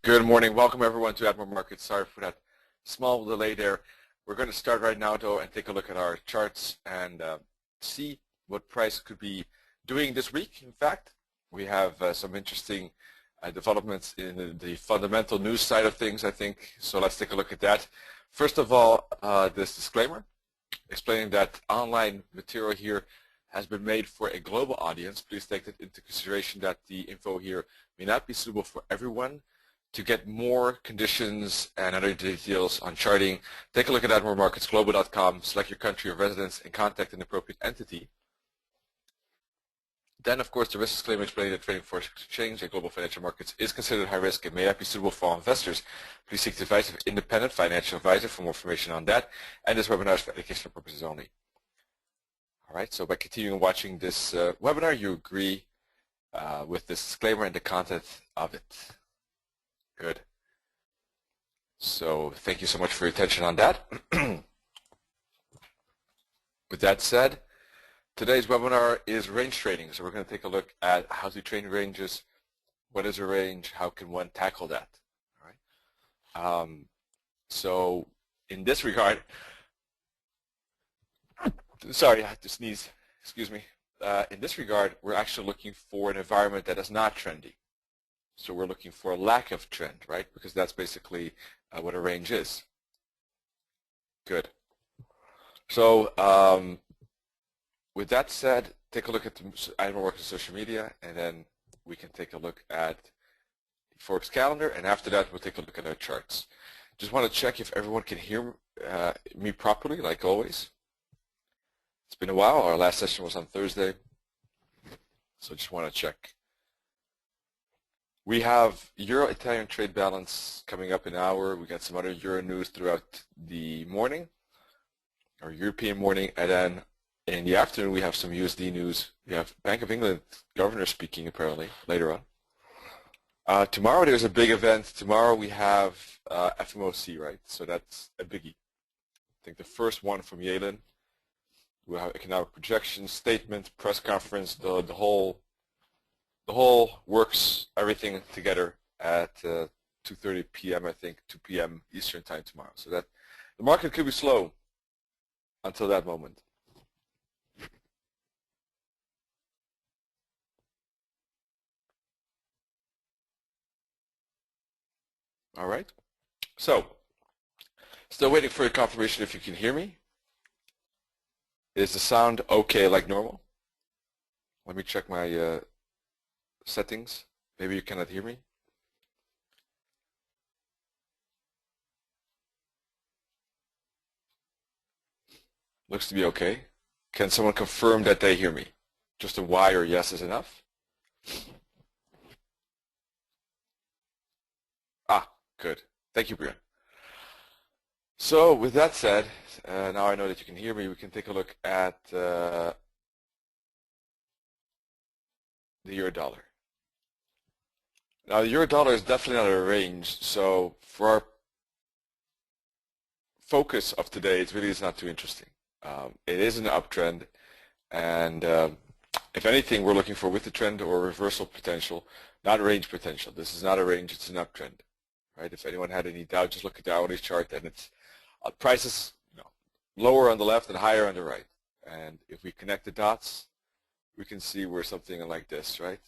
Good morning. Welcome everyone to Admiral Markets. Sorry for that small delay there. We're going to start right now though and take a look at our charts and see what price could be doing this week. In fact, we have some interesting developments in the fundamental news side of things, I think. So let's take a look at that. First of all, this disclaimer explaining that online material here has been made for a global audience. Please take that into consideration that the info here may not be suitable for everyone. To get more conditions and other details on charting, take a look at admiralmarketsglobal.com, select your country of residence, and contact an appropriate entity. Then, of course, the risk disclaimer explaining that trading forex exchange and global financial markets is considered high risk and may not be suitable for all investors. Please seek the advice of an independent financial advisor for more information on that. And this webinar is for educational purposes only. All right, so by continuing watching this webinar, you agree with this disclaimer and the content of it. Good. So thank you so much for your attention on that. With that said, today's webinar is range trading. So we're going to take a look at how to trade ranges, what is a range, how can one tackle that. All right. So in this regard, sorry, I had to sneeze, excuse me. In this regard, we're actually looking for an environment that is not trendy. So we're looking for a lack of trend, right? Because that's basically what a range is. Good. So with that said, take a look at the Admiral Markets social media, and then we can take a look at the Forex calendar, and after that, we'll take a look at our charts. Just want to check if everyone can hear me properly, like always. It's been a while. Our last session was on Thursday, so just want to check. We have Euro-Italian trade balance coming up in an hour. We got some other Euro news throughout the morning, or European morning, and then in the afternoon we have some USD news. We have Bank of England governor speaking apparently later on. Tomorrow there's a big event. Tomorrow we have FOMC, right? So that's a biggie. I think the first one from Yellen. We'll have economic projections, statement, press conference, the whole works, everything together at 2:30 p.m. I think, 2 p.m. Eastern time tomorrow. So that the market could be slow until that moment. All right. So still waiting for your confirmation if you can hear me. Is the sound okay like normal? Let me check my settings. Maybe you cannot hear me. Looks to be okay. Can someone confirm that they hear me? Just a Y or yes is enough. Ah, good. Thank you, Brian. So with that said, now I know that you can hear me, we can take a look at the euro dollar. Now the euro dollar is definitely not a range, so for our focus of today, it really is not too interesting. It is an uptrend, and if anything, we're looking for with the trend or reversal potential, not range potential. This is not a range, it's an uptrend, right? If anyone had any doubt, just look at the hourly chart, and it's prices lower on the left and higher on the right. And if we connect the dots, we can see we're something like this, right?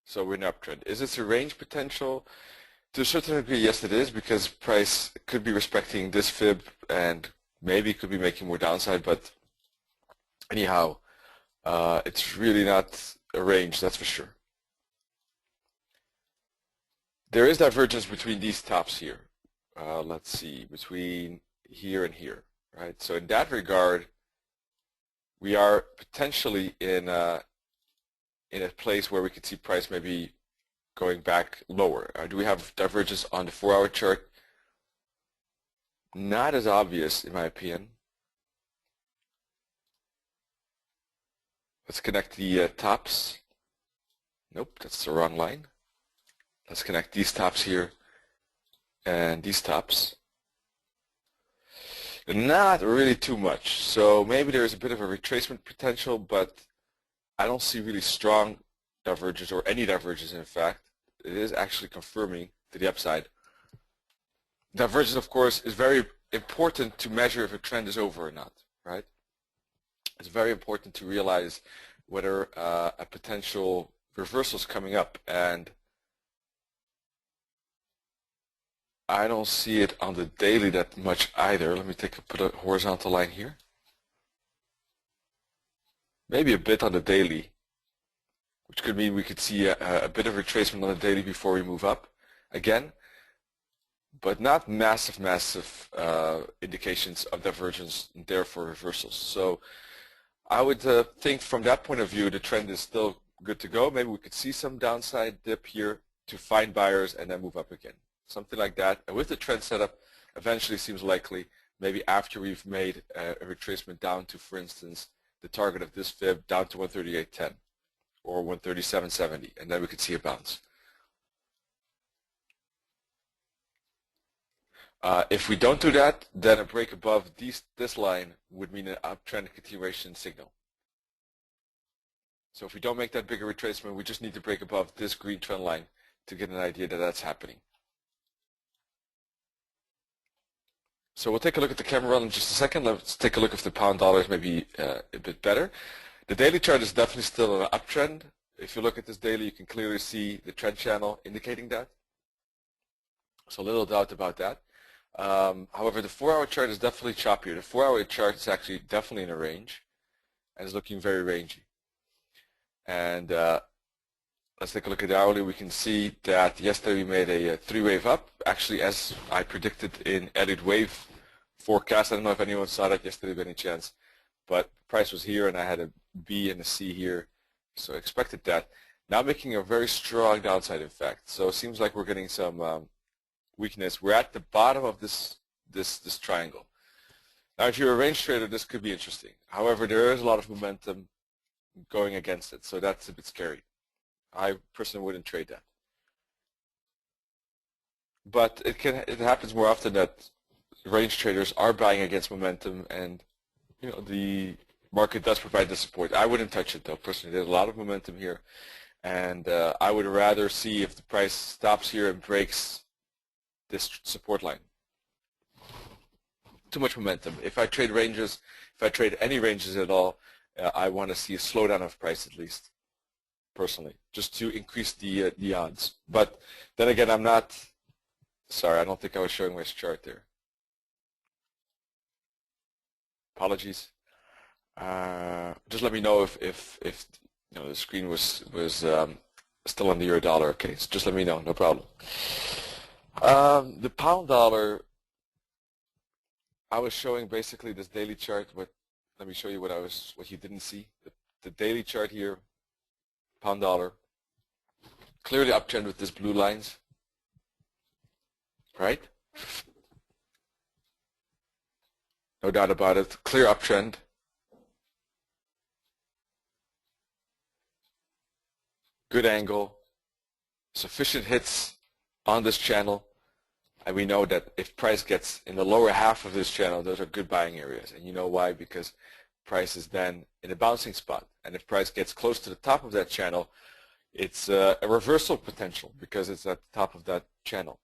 So we're in an uptrend. Is this a range potential? To a certain degree, yes it is, because price could be respecting this fib and maybe could be making more downside, but anyhow, it's really not a range, that's for sure. There is divergence between these tops here. Let's see, between here and here, right? So in that regard, we are potentially in a place where we could see price maybe going back lower. Do we have divergence on the 4-hour chart? Not as obvious, in my opinion. Let's connect the tops. Nope, that's the wrong line. Let's connect these tops here and these tops. Not really too much. So maybe there is a bit of a retracement potential, but I don't see really strong divergence or any divergence, in fact. it is actually confirming to the upside. Divergence, of course, is very important to measure if a trend is over or not, right? It's very important to realize whether a potential reversal is coming up, and I don't see it on the daily that much either. Let me put a horizontal line here. Maybe a bit on the daily, which could mean we could see a bit of retracement on the daily before we move up again, but not massive indications of divergence and therefore reversals. So I would think from that point of view the trend is still good to go. Maybe we could see some downside dip here to find buyers and then move up again. Something like that. And with the trend setup, eventually seems likely, maybe after we've made a retracement down to, for instance, the target of this fib down to 138.10 or 137.70, and then we could see a bounce. If we don't do that, then a break above this line would mean an uptrend continuation signal. So if we don't make that bigger retracement, we just need to break above this green trend line to get an idea that that's happening. So we'll take a look at the camera in just a second. Let's take a look if the pound dollar is maybe a bit better. The daily chart is definitely still an uptrend. If you look at this daily, you can clearly see the trend channel indicating that. So little doubt about that. However, the 4-hour chart is definitely choppier. The 4-hour chart is actually definitely in a range and is looking very rangy. And let's take a look at the hourly. We can see that yesterday we made a 3-wave up, actually as I predicted in Elliott wave forecast. I don't know if anyone saw that yesterday by any chance, but price was here and I had a B and a C here, so I expected that. Now making a very strong downside effect. So it seems like we're getting some weakness. We're at the bottom of this triangle. Now if you're a range trader, this could be interesting. However, there is a lot of momentum going against it, so that's a bit scary. I personally wouldn't trade that. But it happens more often that range traders are buying against momentum, and you know the market does provide the support. I wouldn't touch it though personally. There's a lot of momentum here, and I would rather see if the price stops here and breaks this support line. Too much momentum. If I trade ranges, if I trade any ranges at all, I want to see a slowdown of price at least, personally, just to increase the odds. But then again, I'm not. Sorry, I don't think I was showing my chart there. Apologies. Just let me know if you know the screen was still on the euro dollar. Okay, so just let me know. No problem. The pound dollar. I was showing basically this daily chart. Let me show you what you didn't see. The daily chart here. Pound dollar. Clearly uptrend with these blue lines. Right? No doubt about it. Clear uptrend. Good angle. Sufficient hits on this channel. And we know that if price gets in the lower half of this channel, those are good buying areas. And you know why? Because price is then in a bouncing spot. And if price gets close to the top of that channel, it's a reversal potential because it's at the top of that channel.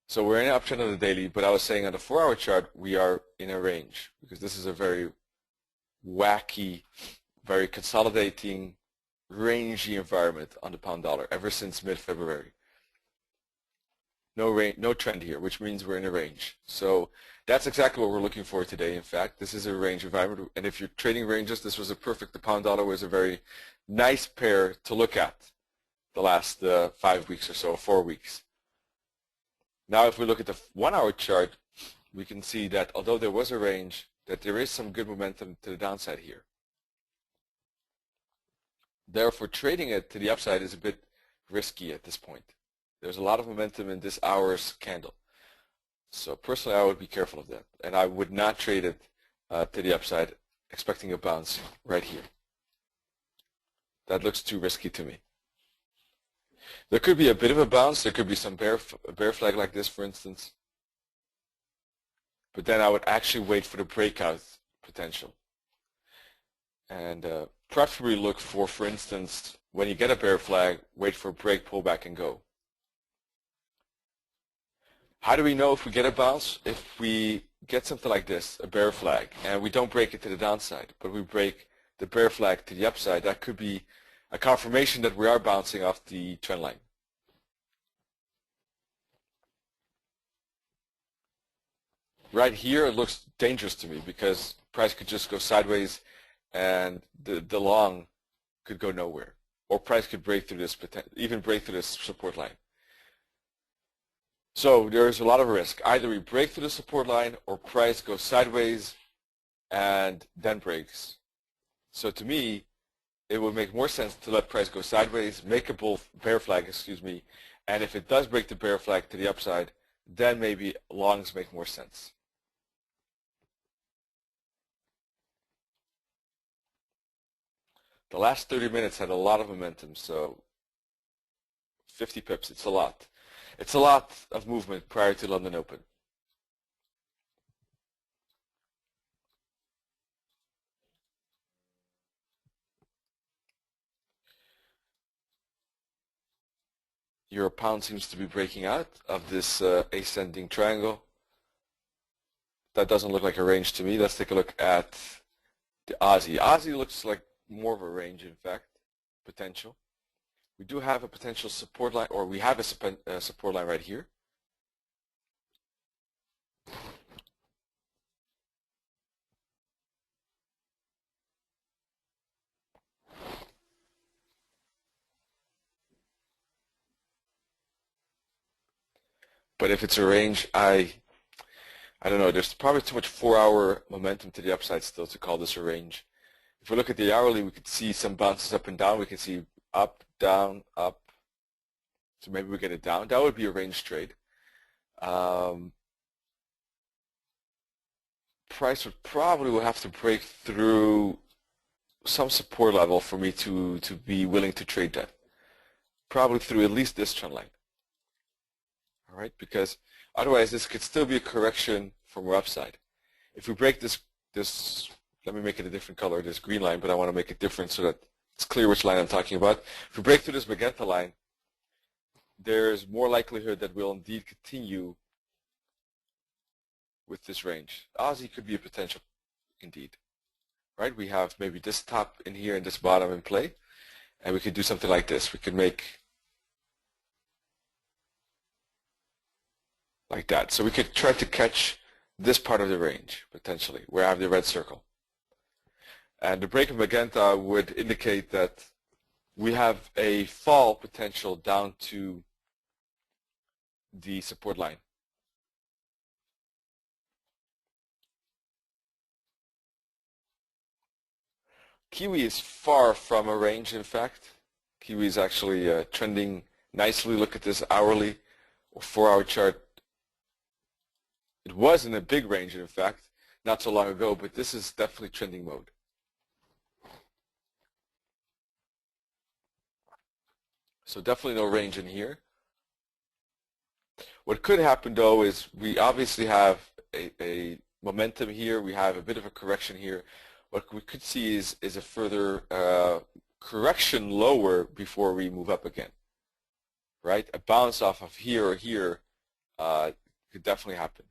So we're in an uptrend on the daily, but I was saying on the 4-hour chart, we are in a range because this is a very wacky, very consolidating, rangy environment on the pound dollar ever since mid-February. No trend here, which means we're in a range. So that's exactly what we're looking for today. In fact, this is a range environment, and if you're trading ranges, this was a perfect. The pound dollar was a very nice pair to look at the last 5 weeks or so, 4 weeks. Now, if we look at the 1-hour chart, we can see that although there was a range, that there is some good momentum to the downside here. Therefore, trading it to the upside is a bit risky at this point. There's a lot of momentum in this hour's candle. So personally, I would be careful of that. And I would not trade it to the upside, expecting a bounce right here. That looks too risky to me. There could be a bit of a bounce. There could be some bear flag like this, for instance. But then I would actually wait for the breakout potential. And preferably look for instance, when you get a bear flag, wait for a break, pull back, and go. How do we know if we get a bounce? If we get something like this, a bear flag, and we don't break it to the downside, but we break the bear flag to the upside, that could be a confirmation that we are bouncing off the trend line. Right here, it looks dangerous to me because price could just go sideways and the long could go nowhere. Or price could break through this, even break through this support line. So there's a lot of risk. Either we break through the support line or price goes sideways and then breaks. So to me, it would make more sense to let price go sideways, make a bear flag, and if it does break the bear flag to the upside, then maybe longs make more sense. The last 30 minutes had a lot of momentum, so 50 pips, it's a lot. It's a lot of movement prior to London Open. Euro pound seems to be breaking out of this ascending triangle. That doesn't look like a range to me. Let's take a look at the Aussie. Aussie looks like more of a range, in fact, potential. We do have a potential support line, or we have a support line right here. But if it's a range, I don't know. There's probably too much 4-hour momentum to the upside still to call this a range. If we look at the hourly, we could see some bounces up and down. We can see up, down, up. So maybe we get it down. That would be a range trade. Price would probably have to break through some support level for me to be willing to trade that. Probably through at least this trend line. All right, because otherwise this could still be a correction from our upside. If we break this, let me make it a different color, this green line, but I want to make it different so that it's clear which line I'm talking about. If we break through this magenta line, there's more likelihood that we'll indeed continue with this range. Aussie could be a potential indeed. Right? We have maybe this top in here and this bottom in play, and we could do something like this. We could make like that. So we could try to catch this part of the range, potentially, where I have the red circle. And the break of magenta would indicate that we have a fall potential down to the support line. Kiwi is far from a range, in fact. Kiwi is actually trending nicely. Look at this hourly or 4-hour chart. It was in a big range, in fact, not so long ago, but this is definitely trending mode. So definitely no range in here. What could happen, though, is we obviously have a momentum here. We have a bit of a correction here. What we could see is a further correction lower before we move up again, right? A bounce off of here or here could definitely happen.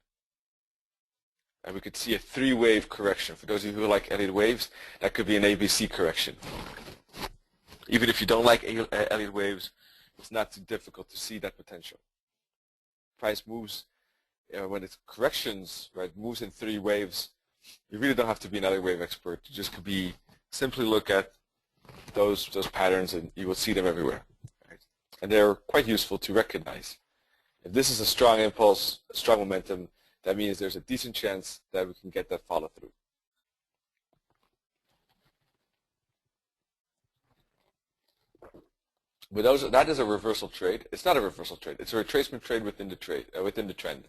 And we could see a 3-wave correction. For those of you who like Elliott waves, that could be an ABC correction. Even if you don't like Elliott waves, it's not too difficult to see that potential. Price moves, when it's corrections, right, moves in 3 waves. You really don't have to be an Elliott wave expert. You just could be simply look at those patterns, and you will see them everywhere. Right? And they're quite useful to recognize. If this is a strong impulse, a strong momentum, that means there's a decent chance that we can get that follow through. But that is a reversal trade. It's not a reversal trade. It's a retracement trade within the trend,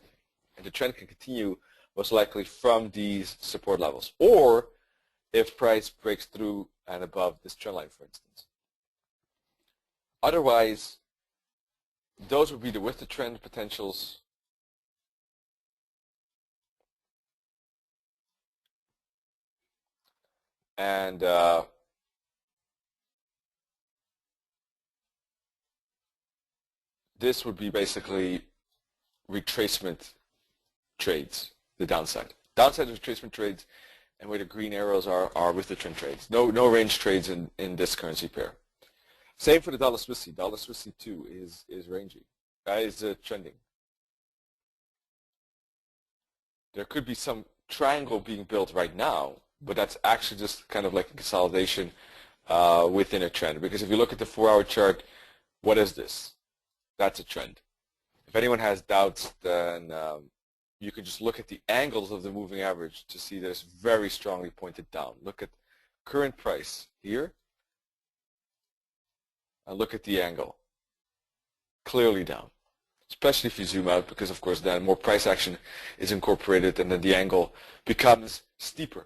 and the trend can continue most likely from these support levels, or if price breaks through and above this trend line, for instance. Otherwise, those would be the with the trend potentials. And this would be basically retracement trades, the downside. Downside is retracement trades, and where the green arrows are with the trend trades. No range trades in this currency pair. Same for the dollar Swissy. Dollar Swissy too is ranging. Is trending. There could be some triangle being built right now, but that's actually just kind of like a consolidation within a trend. Because if you look at the 4-hour chart, what is this? That's a trend. If anyone has doubts, then you can just look at the angles of the moving average to see that it's very strongly pointed down. Look at current price here, and look at the angle. Clearly down, especially if you zoom out, because of course then more price action is incorporated, and then the angle becomes steeper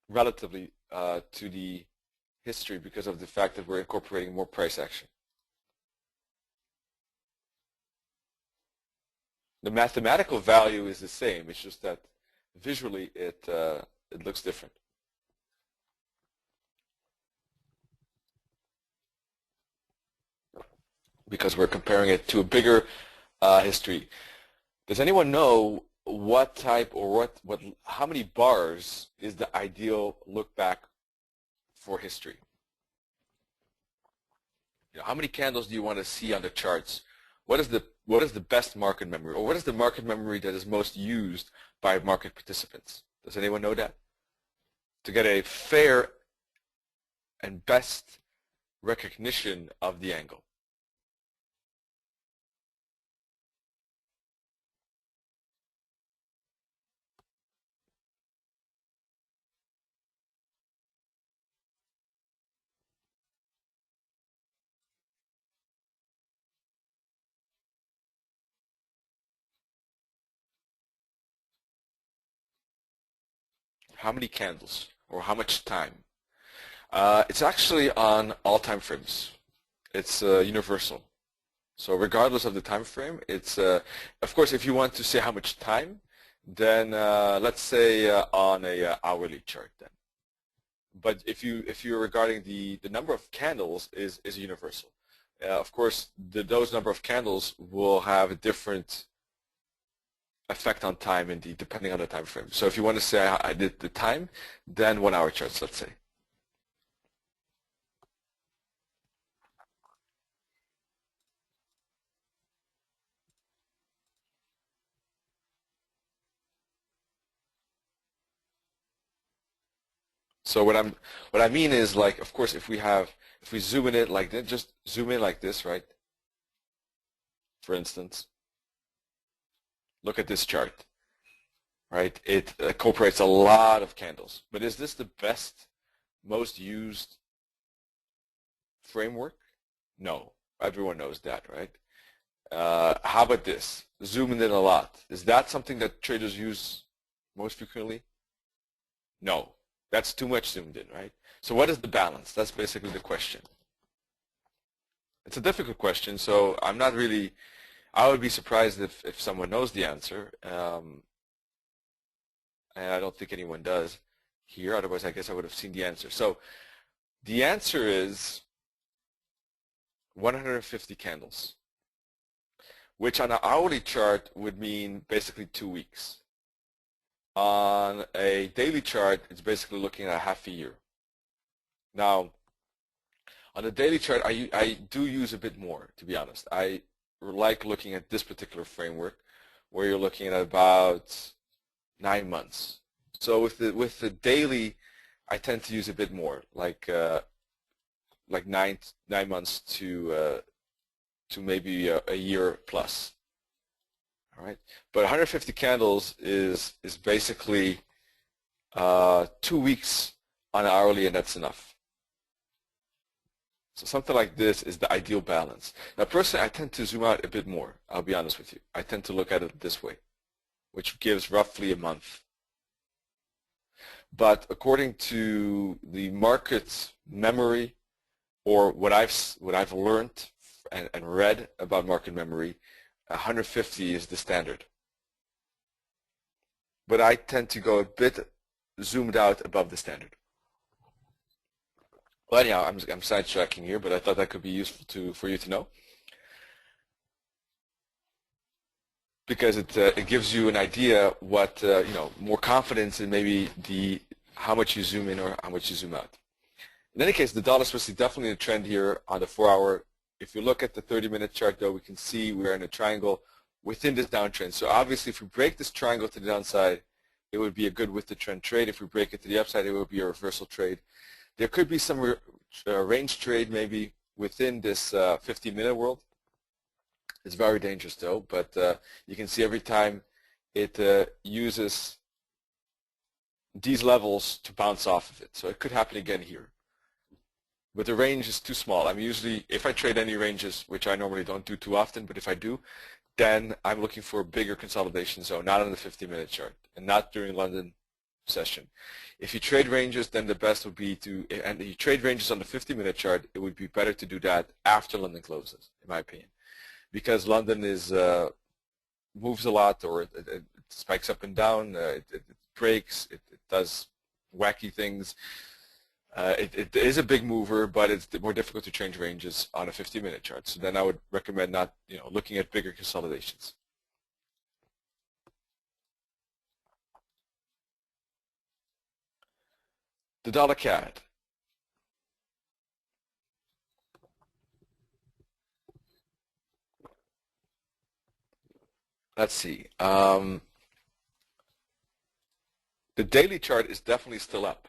relatively to the history because of the fact that we're incorporating more price action. The mathematical value is the same. It's just that visually it looks different. Because we're comparing it to a bigger history. Does anyone know what type or how many bars is the ideal look back for history? You know, how many candles do you want to see on the charts? What is the best market memory, or what is the market memory that is most used by market participants? Does anyone know that? To get a fair and best recognition of the angle. How many candles or how much time? It's actually on all time frames. It's universal. So regardless of the time frame, it's of course if you want to say how much time, then let's say on a hourly chart then. But if you're regarding the number of candles is universal. Of course, those number of candles will have a different effect on time indeed, depending on the time frame. So if you want to say I did the time, then 1 hour charts, let's say. So what I mean is, like, of course, if we zoom in it like that, just zoom in like this, right? For instance, look at this chart, right? It incorporates a lot of candles. But is this the best, most used framework? No, everyone knows that, right? How about this? Zooming in a lot. Is that something that traders use most frequently? No. That's too much zoomed in, right? So what is the balance? That's basically the question. It's a difficult question, so I'm not really, I would be surprised if someone knows the answer. And I don't think anyone does here, otherwise I guess I would have seen the answer. So the answer is 150 candles, which on an hourly chart would mean basically 2 weeks. On a daily chart, it's basically looking at half a year. Now, on a daily chart, I do use a bit more, to be honest. I like looking at this particular framework, where you're looking at about 9 months. So with the daily, I tend to use a bit more, like 9 months to maybe a year plus. All right, but 150 candles is basically 2 weeks on hourly, and that's enough. So something like this is the ideal balance. Now, personally, I tend to zoom out a bit more. I'll be honest with you. I tend to look at it this way, which gives roughly a month. But according to the market memory, or what I've learned and read about market memory, 150 is the standard. But I tend to go a bit zoomed out above the standard. Well, anyhow, I'm sidetracking here, but I thought that could be useful for you to know, because it gives you an idea what more confidence in maybe how much you zoom in or how much you zoom out. In any case, the dollar Swiss is definitely in a trend here on the 4-hour. If you look at the 30-minute chart, though, we can see we're in a triangle within this downtrend. So obviously, if we break this triangle to the downside, it would be a good with the trend trade. If we break it to the upside, it would be a reversal trade. There could be some range trade maybe within this 15-minute world. It's very dangerous, though, but you can see every time it uses these levels to bounce off of it. So it could happen again here. But the range is too small. I'm usually, if I trade any ranges, which I normally don't do too often, but if I do, then I'm looking for a bigger consolidation zone, not on the 50-minute chart, and not during London session. If you trade ranges, then the best would be to, and you trade ranges on the 50-minute chart, it would be better to do that after London closes, in my opinion, because London moves a lot, or it spikes up and down, it breaks, it does wacky things. It is a big mover, but it's more difficult to change ranges on a 50-minute chart. So then I would recommend not, looking at bigger consolidations. The dollar CAD. Let's see. The daily chart is definitely still up,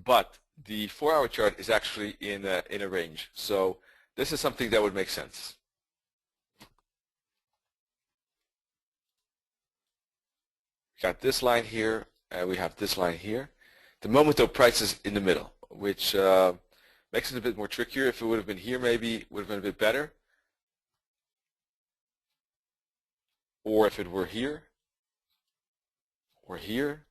but the 4-hour chart is actually in a range. So this is something that would make sense. We got this line here, and we have this line here. The moment, though, price is in the middle, which makes it a bit more trickier. If it would have been here, maybe it would have been a bit better. Or if it were here, or here,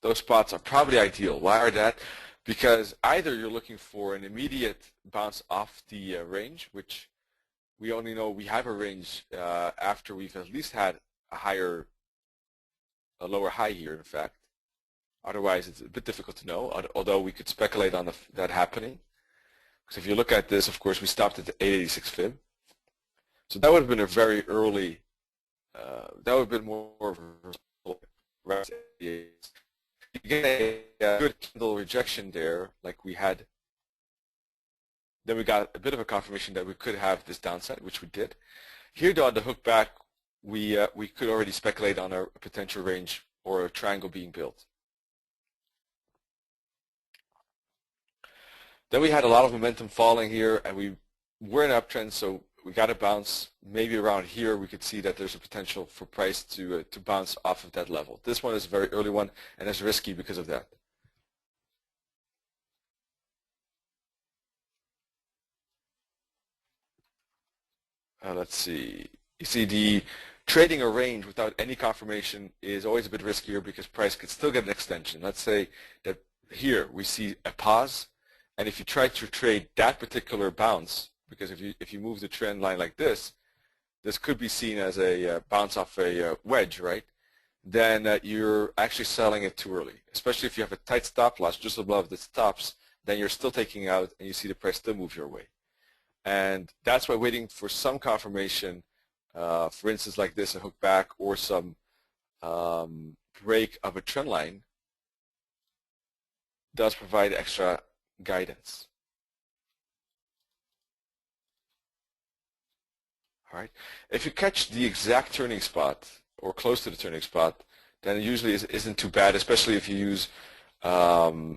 those spots are probably ideal. Why are that? Because either you're looking for an immediate bounce off the range, which we only know we have a range after we've at least had a lower high here, in fact. Otherwise, it's a bit difficult to know, although we could speculate on that happening. Because if you look at this, of course, we stopped at the 886 fib. So that would have been a very early, that would have been more of a you get a good candle rejection there, like we had. Then we got a bit of a confirmation that we could have this downside, which we did. Here, though, on the hook back, we could already speculate on a potential range or a triangle being built. Then we had a lot of momentum falling here, and we were in an uptrend, so we got a bounce. Maybe around here we could see that there's a potential for price to bounce off of that level. This one is a very early one, and it's risky because of that. Let's see. You see, the trading a range without any confirmation is always a bit riskier because price could still get an extension. Let's say that here we see a pause, and if you try to trade that particular bounce, because if you move the trend line like this could be seen as a bounce off a wedge, right? Then you're actually selling it too early, especially if you have a tight stop loss just above the stops, then you're still taking out and you see the price still move your way. And that's why waiting for some confirmation, for instance like this, a hook back or some break of a trend line does provide extra guidance. All right. If you catch the exact turning spot or close to the turning spot, then it usually isn't too bad, especially if you use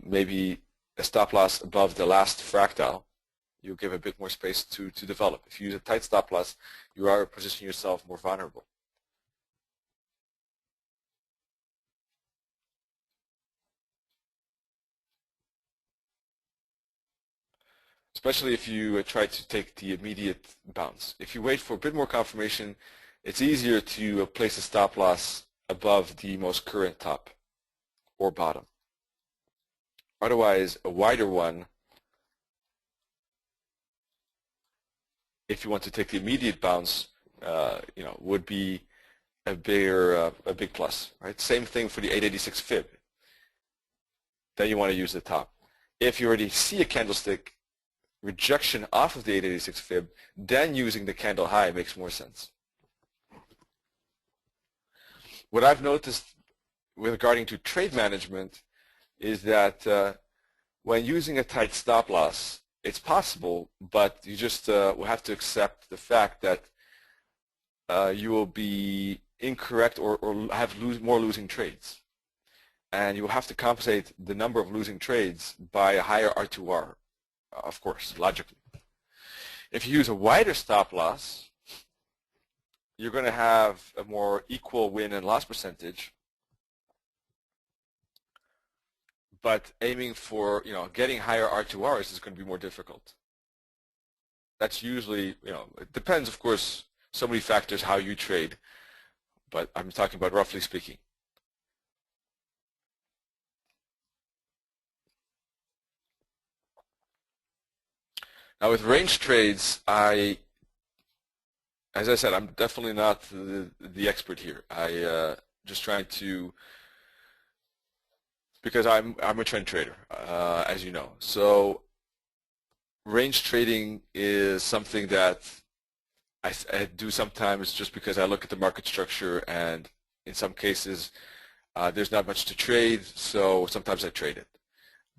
maybe a stop loss above the last fractal. You'll give a bit more space to develop. If you use a tight stop loss, you are positioning yourself more vulnerable. Especially if you try to take the immediate bounce. If you wait for a bit more confirmation, it's easier to place a stop loss above the most current top or bottom. Otherwise, a wider one, if you want to take the immediate bounce, would be a big plus, right? Same thing for the 886 fib. Then you want to use the top. If you already see a candlestick rejection off of the 886 fib, then using the candle high makes more sense. What I've noticed with regarding to trade management is that when using a tight stop loss, it's possible, but you just will have to accept the fact that you will be incorrect or have more losing trades. And you will have to compensate the number of losing trades by a higher R2R, of course, logically. If you use a wider stop loss, you're going to have a more equal win and loss percentage, but aiming for, getting higher R2Rs is going to be more difficult. That's usually, it depends, of course, so many factors how you trade, but I'm talking about roughly speaking. Now with range trades, as I said, I'm definitely not the expert here. I just trying to, because I'm a trend trader, as you know. So range trading is something that I do sometimes just because I look at the market structure, and in some cases there's not much to trade, so sometimes I trade it.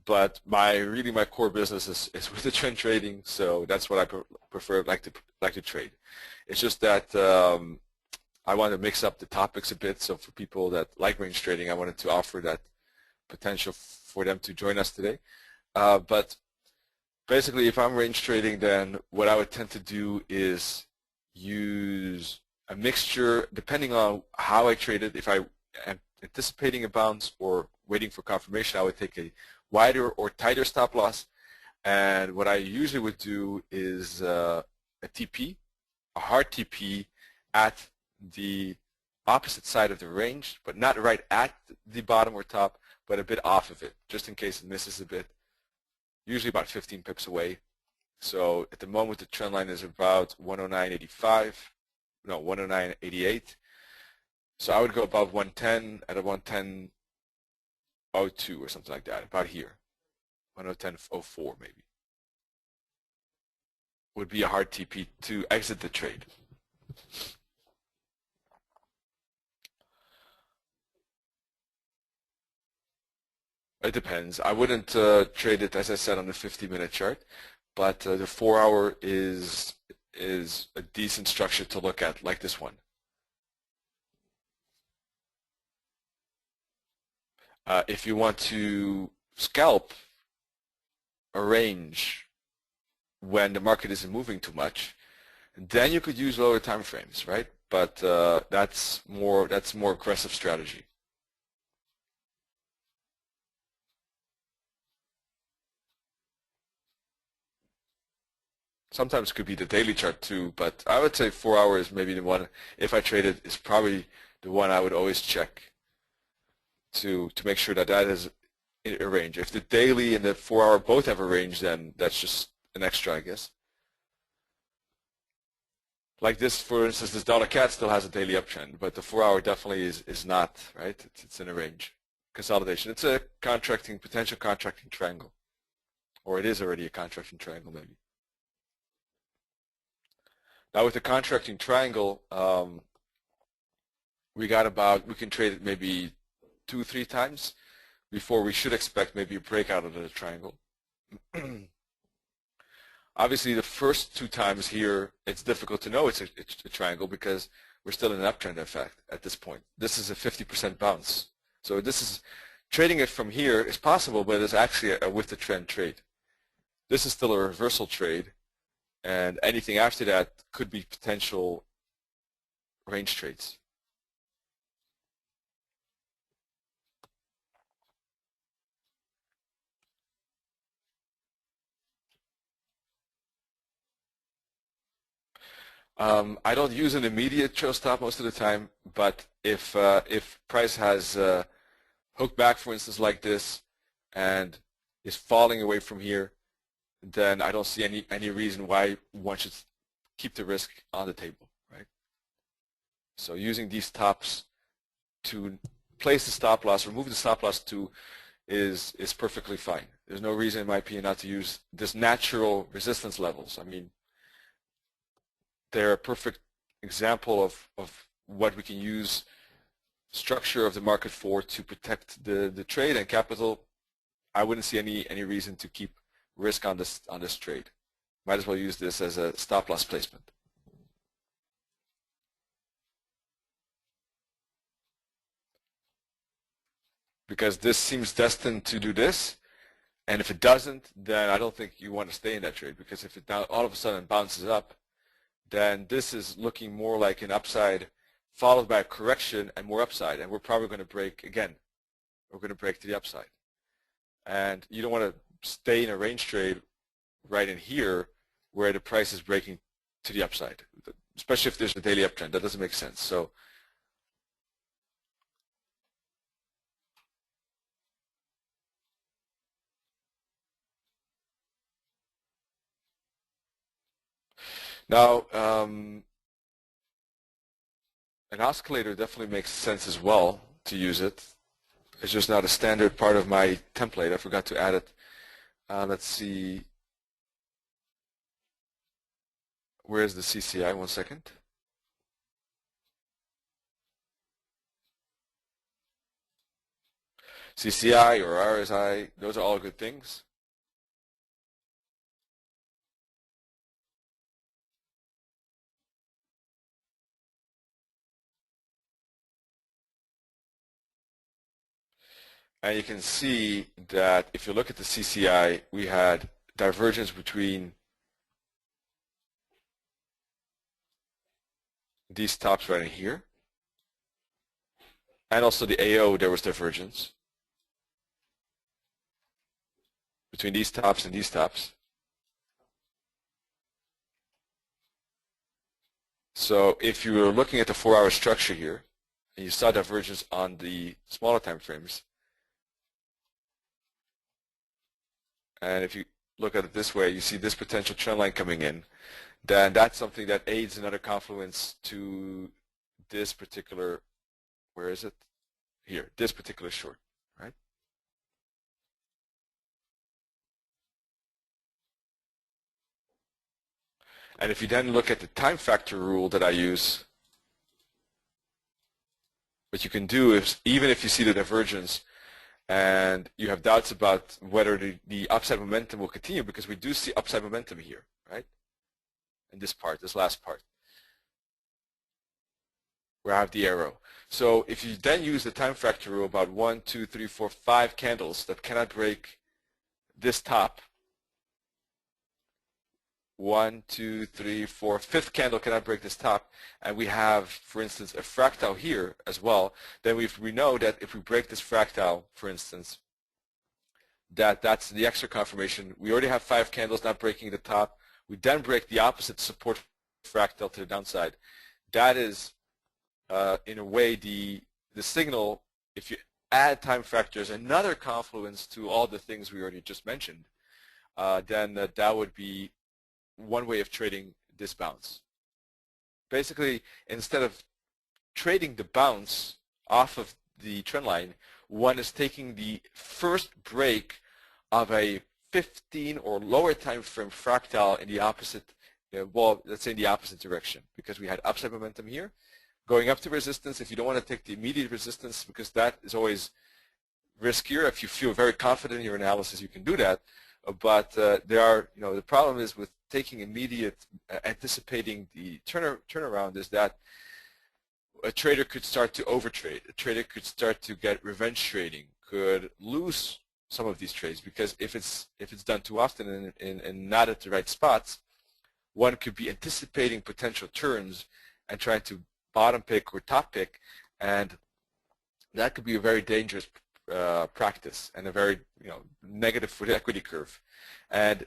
But really my core business is with the trend trading, so that's what I prefer, like to trade. It's just that I want to mix up the topics a bit, so for people that like range trading, I wanted to offer that potential for them to join us today. But basically, if I'm range trading, then what I would tend to do is use a mixture, depending on how I trade it. If I am anticipating a bounce or waiting for confirmation, I would take a wider or tighter stop loss. And what I usually would do is a TP, a hard TP at the opposite side of the range, but not right at the bottom or top, but a bit off of it, just in case it misses a bit, usually about 15 pips away. So at the moment, the trend line is about 109.85, no, 109.88. So I would go above 110 at a 110.02 or something like that, about here, 110.04 maybe. Would be a hard TP to exit the trade. It depends. I wouldn't trade it, as I said, on the 50-minute chart, but the 4-hour is a decent structure to look at, like this one. If you want to scalp a range when the market isn't moving too much, then you could use lower time frames, right? But that's more aggressive strategy. Sometimes it could be the daily chart too, but I would say 4 hours maybe the one, if I trade it, is probably the one I would always check to make sure that that is a range. If the daily and the 4-hour both have a range, then that's just an extra, I guess. Like this, for instance, this dollar CAD still has a daily uptrend, but the 4-hour definitely is not, right? It's in a range. Consolidation. It's a potential contracting triangle, or it is already a contracting triangle maybe. Now with the contracting triangle, we can trade it maybe 2-3 times before we should expect maybe a breakout of the triangle. Obviously, the first 2 times here, it's difficult to know it's a triangle because we're still in an uptrend effect at this point. This is a 50% bounce. So this is trading it from here is possible, but it's actually a with the trend trade. This is still a reversal trade, and anything after that could be potential range trades. I don't use an immediate trail stop most of the time, but if price has hooked back, for instance, like this, and is falling away from here, then I don't see any reason why one should keep the risk on the table, right? So using these tops to place the stop loss, remove the stop loss to is perfectly fine. There's no reason, in my opinion, not to use this natural resistance levels. I mean, they're a perfect example of what we can use structure of the market for to protect the trade and capital. I wouldn't see any reason to keep risk on this trade. Might as well use this as a stop loss placement. Because this seems destined to do this, and if it doesn't, then I don't think you want to stay in that trade, because if it now all of a sudden bounces up, then this is looking more like an upside followed by a correction and more upside, and we're probably going to break again. We're going to break to the upside. And you don't want to stay in a range trade right in here where the price is breaking to the upside, especially if there's a daily uptrend. That doesn't make sense. So now, an oscillator definitely makes sense as well to use it. It's just not a standard part of my template. I forgot to add it. Let's see. Where's the CCI? 1 second. CCI or RSI, those are all good things. And you can see that if you look at the CCI, we had divergence between these tops right in here. And also the AO, there was divergence between these tops and these tops. So if you were looking at the 4-hour structure here, and you saw divergence on the smaller time frames, and if you look at it this way, you see this potential trend line coming in, then that's something that aids another confluence to this particular, where is it? Here, this particular short, right? And if you then look at the time factor rule that I use, what you can do is, even if you see the divergence and you have doubts about whether the upside momentum will continue, because we do see upside momentum here, right? In this part, this last part, where I have the arrow. So if you then use the time factor rule about 1, 2, 3, 4, 5 candles that cannot break this top, 1, 2, 3, 4, fifth candle cannot break this top, and we have, for instance, a fractal here as well, then we know that if we break this fractal, for instance, that's the extra confirmation. We already have 5 candles not breaking the top. We then break the opposite support fractal to the downside. That is, in a way, the signal. If you add time factors, another confluence to all the things we already just mentioned, then that would be one way of trading this bounce. Basically, instead of trading the bounce off of the trend line, one is taking the first break of a 15 or lower time frame fractal in the opposite, well, let's say in the opposite direction, because we had upside momentum here, going up to resistance. If you don't want to take the immediate resistance, because that is always riskier. If you feel very confident in your analysis, you can do that. But there are, the problem is with taking immediate, anticipating the turnaround is that a trader could start to overtrade. A trader could start to get revenge trading, could lose some of these trades, because if it's done too often and not at the right spots, one could be anticipating potential turns and trying to bottom pick or top pick, and that could be a very dangerous practice and a very negative for the equity curve. And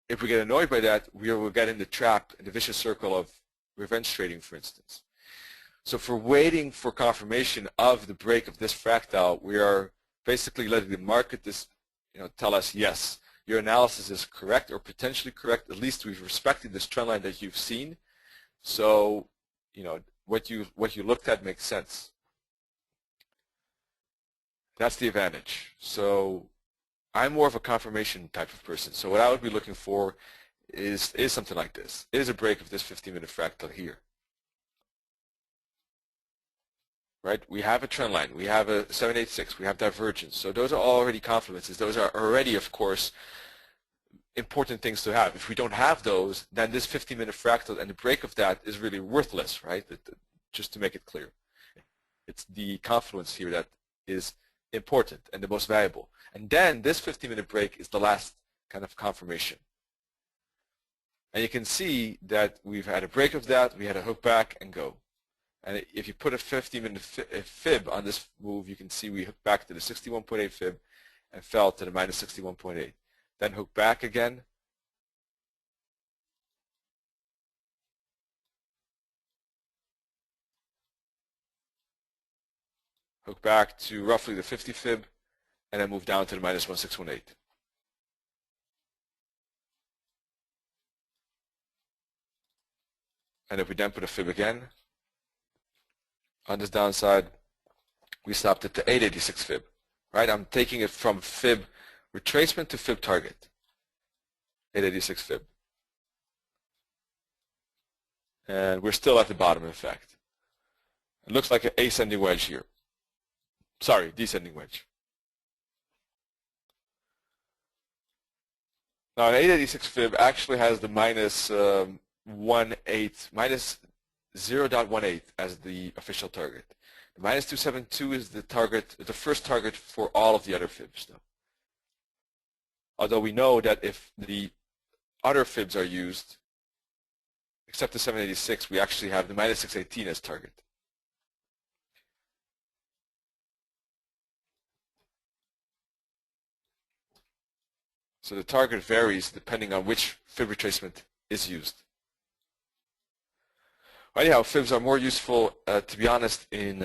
if we get annoyed by that, we will get in the trap, in the vicious circle of revenge trading, for instance. So for waiting for confirmation of the break of this fractal, we are basically letting the market tell us, yes, your analysis is correct or potentially correct. At least we've respected this trend line that you've seen. So what you looked at makes sense. That's the advantage. So I'm more of a confirmation type of person. So what I would be looking for is something like this. Is a break of this 15-minute fractal here. Right? We have a trend line. We have a 786. We have divergence. So those are already confluences. Those are already, of course, important things to have. If we don't have those, then this 15-minute fractal and the break of that is really worthless, right? Just to make it clear. It's the confluence here that is important and the most valuable. And then this 15-minute break is the last kind of confirmation. And you can see that we've had a break of that, we had a hook back and go. And if you put a 15-minute fib on this move, you can see we hooked back to the 61.8 fib and fell to the minus 61.8. Then hook back again. Hook back to roughly the 50 fib, and then move down to the minus 1618. And if we then put a fib again, on this downside, we stopped at the 886 fib, right? I'm taking it from fib retracement to fib target, 886 fib. And we're still at the bottom, in fact. It looks like an ascending wedge here. Sorry, descending wedge. Now, an 886 fib actually has the minus 0.18 as the official target. The minus 272 is the target, the first target for all of the other fibs, though. Although we know that if the other fibs are used, except the 786, we actually have the minus 618 as target. So the target varies depending on which fib retracement is used. Anyhow, fibs are more useful, to be honest, in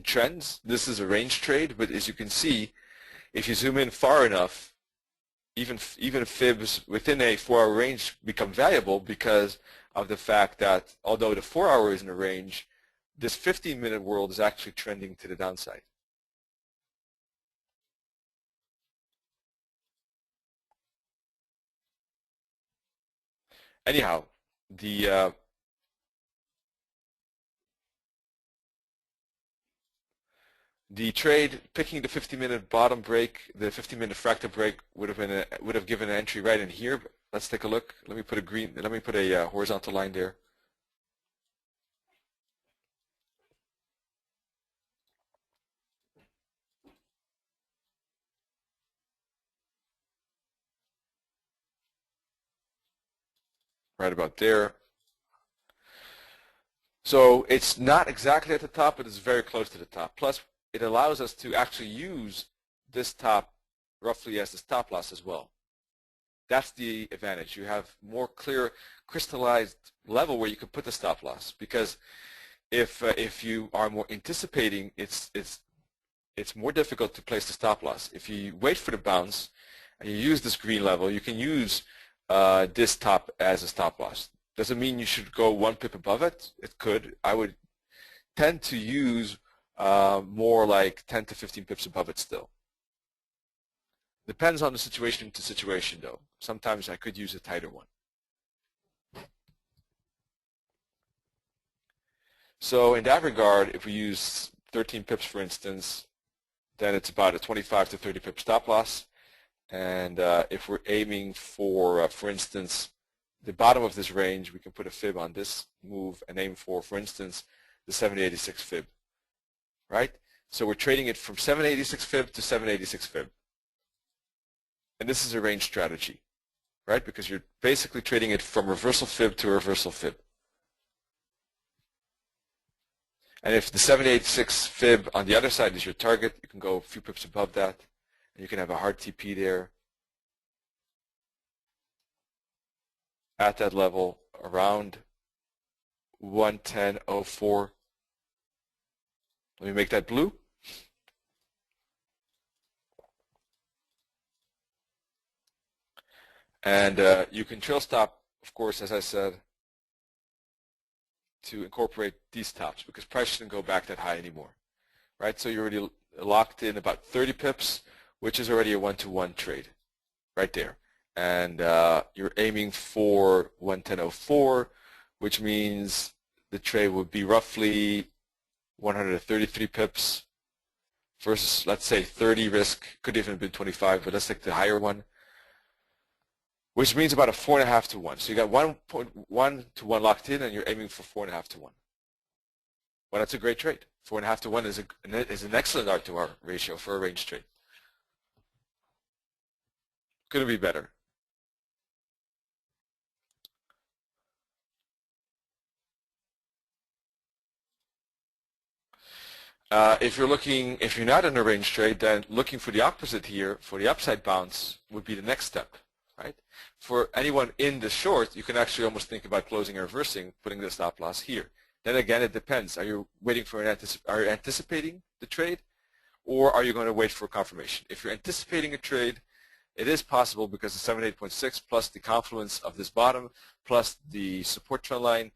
trends. This is a range trade, but as you can see, if you zoom in far enough, even fibs within a 4-hour range become valuable because of the fact that although the 4-hour is in a range, this 15-minute world is actually trending to the downside. Anyhow, the trade picking the 50-minute bottom break, the 50-minute fractal break would have given an entry right in here. Let's take a look. Let me put a horizontal line there. Right about there. So it's not exactly at the top, but it's very close to the top. Plus, it allows us to actually use this top roughly as the stop loss as well. That's the advantage. You have more clear, crystallized level where you can put the stop loss. Because if you are more anticipating, it's more difficult to place the stop loss. If you wait for the bounce and you use this green level, you can use this top as a stop loss. Doesn't mean you should go 1 pip above it. It could. I would tend to use more like 10 to 15 pips above it still. Depends on the situation to situation, though. Sometimes I could use a tighter one. So in that regard, if we use 13 pips, for instance, then it's about a 25 to 30 pip stop loss. And if we're aiming for instance, the bottom of this range, we can put a fib on this move and aim for instance, the 786 fib, right? So we're trading it from 786 fib to 786 fib. And this is a range strategy, right? Because you're basically trading it from reversal fib to reversal fib. And if the 786 fib on the other side is your target, you can go a few pips above that, and you can have a hard TP there at that level around 110.04. Let me make that blue. And you can trail stop, of course, as I said, to incorporate these stops because price shouldn't go back that high anymore, right? So you're already locked in about 30 pips, which is already a 1-to-1 trade right there. And you're aiming for 110.04, which means the trade would be roughly 133 pips versus, let's say, 30 risk, could even have been 25, but let's take the higher one, which means about a 4.5 to 1. So you got 1.1 to 1 locked in, and you're aiming for 4.5 to 1. Well, that's a great trade. 4.5 to 1 is an excellent R to R ratio for a range trade. Couldn't be better. If you're not in a range trade, then looking for the opposite here, for the upside bounce, would be the next step, right? For anyone in the short, you can actually almost think about closing and reversing, putting the stop loss here. Then again, it depends. Are you waiting for are you anticipating the trade, or are you going to wait for confirmation? If you're anticipating a trade, it is possible because the 78.6 plus the confluence of this bottom plus the support trend line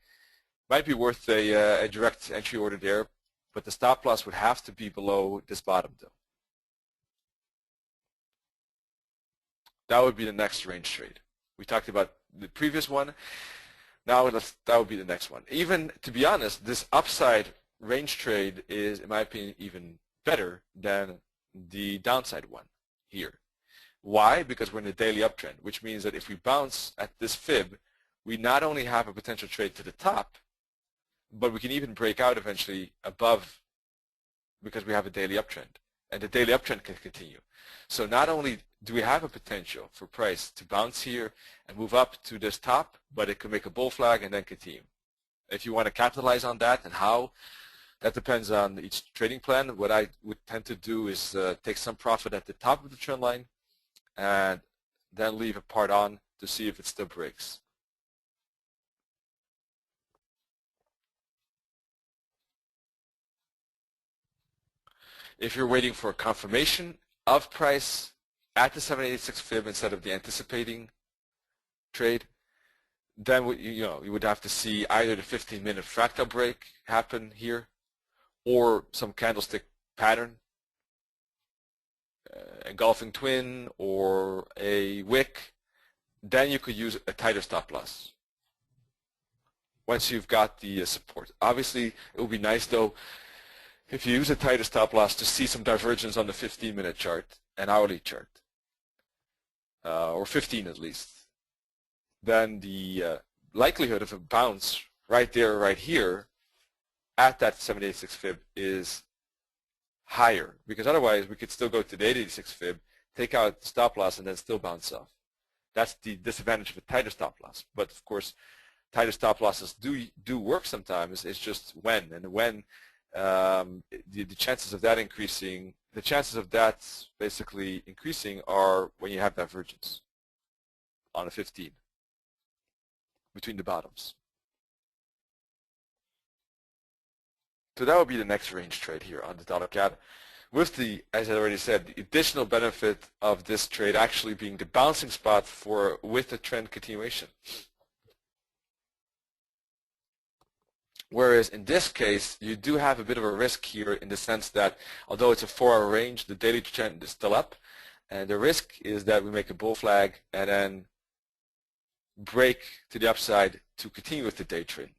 might be worth a direct entry order there. But the stop loss would have to be below this bottom, though. That would be the next range trade. We talked about the previous one. Now that would be the next one. Even, to be honest, this upside range trade is, in my opinion, even better than the downside one here. Why? Because we're in a daily uptrend, which means that if we bounce at this fib, we not only have a potential trade to the top, but we can even break out eventually above because we have a daily uptrend. And the daily uptrend can continue. So not only do we have a potential for price to bounce here and move up to this top, but it can make a bull flag and then continue. If you want to capitalize on that and how, that depends on each trading plan. What I would tend to do is take some profit at the top of the trend line and then leave a part on to see if it still breaks. If you're waiting for a confirmation of price at the 786 fib instead of the anticipating trade, then you would have to see either the 15-minute fractal break happen here or some candlestick pattern, engulfing twin or a wick. Then you could use a tighter stop loss once you've got the support. Obviously, it would be nice, though, if you use a tighter stop loss to see some divergence on the 15-minute chart and hourly chart, or 15 at least, then the likelihood of a bounce right there, right here, at that 786 fib is higher, because otherwise we could still go to the 886 fib, take out the stop loss, and then still bounce off. That's the disadvantage of a tighter stop loss. But of course, tighter stop losses do work sometimes. It's just when, and when the chances of that increasing, the chances of that basically increasing are when you have divergence on a 15 between the bottoms. So that would be the next range trade here on the dollar CAD, with the, as I already said, the additional benefit of this trade actually being the bouncing spot with the trend continuation. Whereas in this case, you do have a bit of a risk here in the sense that although it's a 4-hour range, the daily trend is still up, and the risk is that we make a bull flag and then break to the upside to continue with the day trend.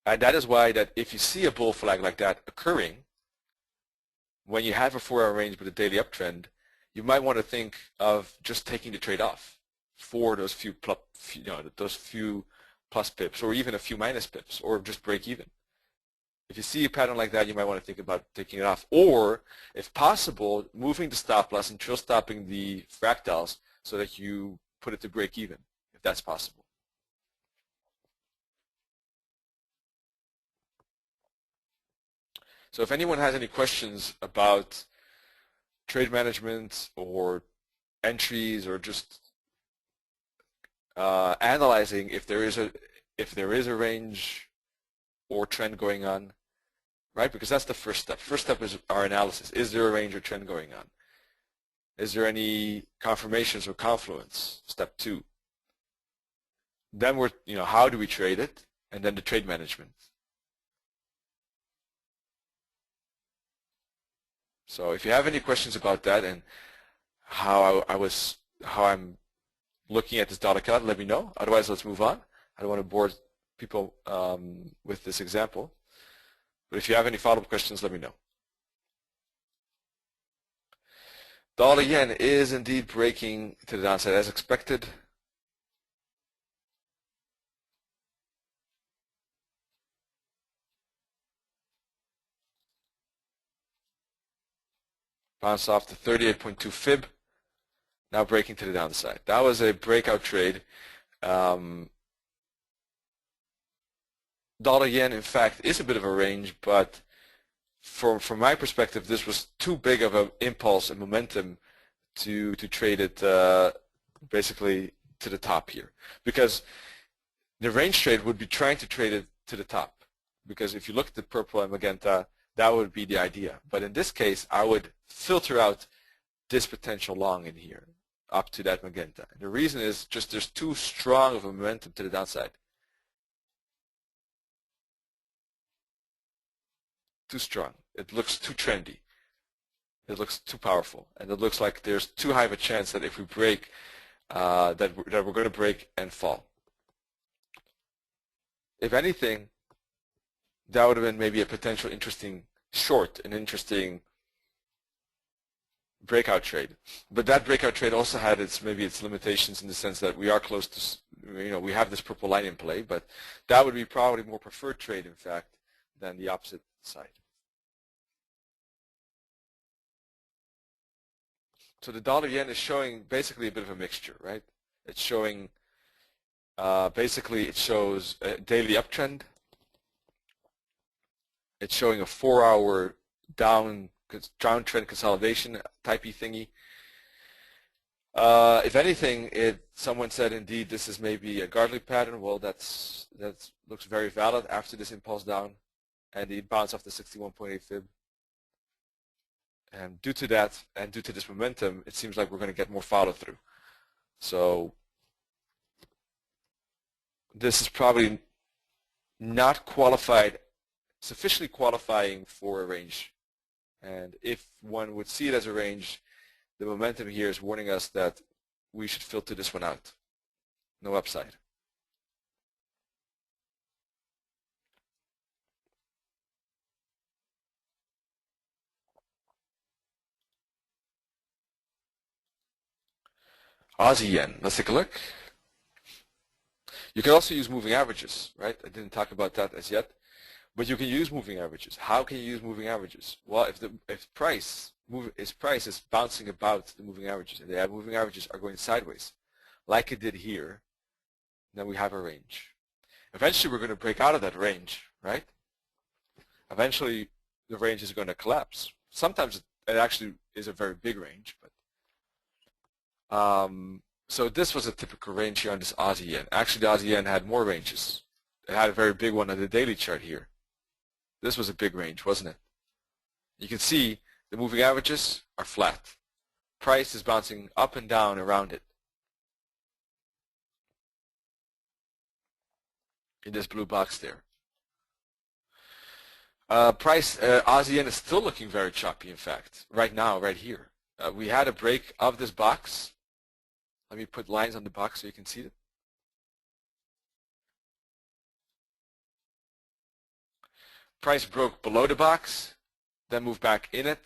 And that is why that if you see a bull flag like that occurring, when you have a 4-hour range with a daily uptrend, you might want to think of just taking the trade off for those few plus pips, or even a few minus pips, or just break even. If you see a pattern like that, you might want to think about taking it off, or if possible, moving the stop loss and trail stopping the fractals so that you put it to break even, if that's possible. So if anyone has any questions about trade management or entries or just analyzing if there is a range or trend going on, right? Because that's the first step. First step is our analysis. Is there a range or trend going on? Is there any confirmations or confluence? Step 2. Then how do we trade it? and then the trade management. So if you have any questions about that and how I'm looking at this data CAD, let me know. Otherwise, let's move on. I don't want to bore people with this example. But if you have any follow-up questions, let me know. Dollar yen is indeed breaking to the downside as expected. Bounced off the 38.2 fib, now breaking to the downside. That was a breakout trade. Dollar yen, in fact, is a bit of a range, but from my perspective, this was too big of an impulse and momentum to trade it basically to the top here. Because the range trade would be trying to trade it to the top. Because if you look at the purple and magenta, that would be the idea. But in this case, I would filter out this potential long in here up to that magenta. And the reason is just there's too strong of a momentum to the downside. Too strong. It looks too trendy. It looks too powerful. And it looks like there's too high of a chance that if we break, that we're going to break and fall. If anything, that would have been maybe a potential interesting short, an interesting breakout trade. But that breakout trade also had its limitations in the sense that we are close to, we have this purple line in play, but that would be probably more preferred trade, in fact, than the opposite side. So the dollar yen is showing basically a bit of a mixture, right? It's showing, basically it shows a daily uptrend. It's showing a 4-hour downtrend consolidation typey thingy. If anything, someone said indeed this is maybe a Gartley pattern. Well, that looks very valid after this impulse down, and the bounce off the 61.8 fib. And due to that, and due to this momentum, it seems like we're going to get more follow through. So this is probably not sufficiently qualifying for a range. And if one would see it as a range, the momentum here is warning us that we should filter this one out. No upside. Aussie yen, let's take a look. You can also use moving averages, right? I didn't talk about that as yet, but you can use moving averages. How can you use moving averages? Well, if price is bouncing about the moving averages, and the moving averages are going sideways, like it did here, then we have a range. Eventually, we're going to break out of that range, right? Eventually, the range is going to collapse. Sometimes it actually is a very big range, but so this was a typical range here on this Aussie yen. Actually, the Aussie yen had more ranges. It had a very big one on the daily chart here. This was a big range, wasn't it? You can see the moving averages are flat. Price is bouncing up and down around it. In this blue box there. Aussie yen is still looking very choppy, in fact, right now, right here. We had a break of this box. Let me put lines on the box so you can see it. Price broke below the box, then moved back in it,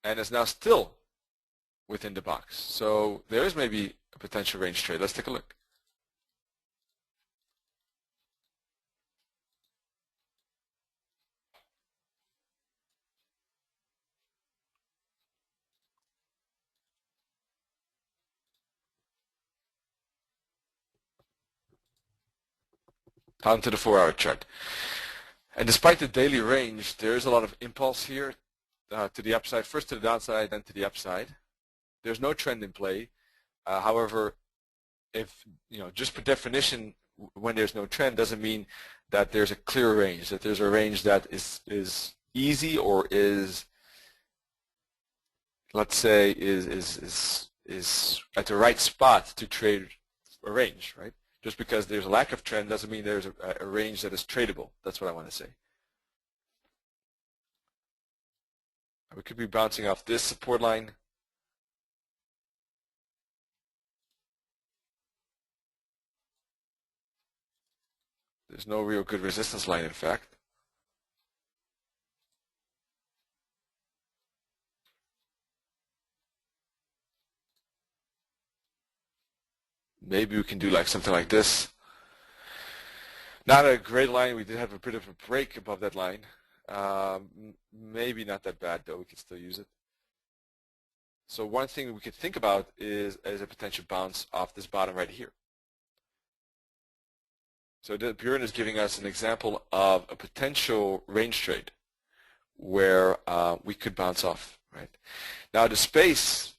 and is now still within the box. So there is maybe a potential range trade. Let's take a look. Down to the 4-hour chart. And despite the daily range, there is a lot of impulse here to the upside, first to the downside, then to the upside. There's no trend in play. However, just per definition, when there's no trend doesn't mean that there's a clear range, that there's a range that is easy or is, let's say, is at the right spot to trade a range, right? Just because there's a lack of trend doesn't mean there's a range that is tradable. That's what I want to say. We could be bouncing off this support line. There's no real good resistance line, in fact. Maybe we can do like something like this. Not a great line. We did have a bit of a break above that line. Maybe not that bad, though. We can still use it. So one thing we could think about is a potential bounce off this bottom right here. So Björn is giving us an example of a potential range trade where we could bounce off. Right now, the space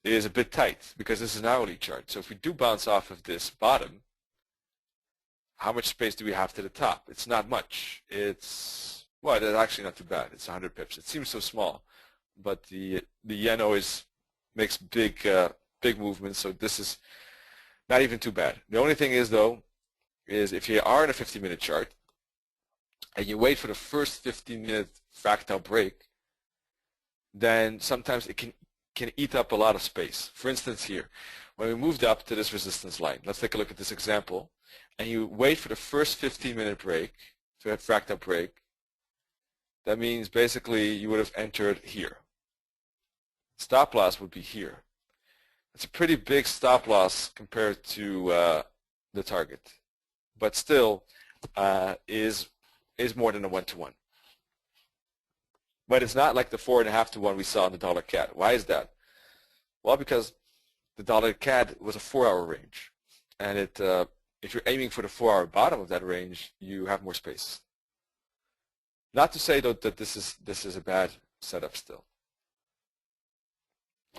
is a bit tight because this is an hourly chart. So if we do bounce off of this bottom, how much space do we have to the top? It's not much. It's, well, it's actually not too bad. It's 100 pips. It seems so small, but the yen always makes big movements. So this is not even too bad. The only thing is, though, is if you are in a 50-minute chart and you wait for the first 15-minute fractal break, then sometimes it can eat up a lot of space. For instance, here, when we moved up to this resistance line, let's take a look at this example, and you wait for the first 15-minute break, to have fractal break, that means basically you would have entered here. Stop loss would be here. It's a pretty big stop loss compared to the target, but still is more than a 1-to-1. But it's not like the 4.5-to-1 we saw in the dollar CAD. Why is that? Well, because the dollar CAD was a 4-hour range, and if you're aiming for the 4-hour bottom of that range, you have more space. Not to say, though, that this is a bad setup still.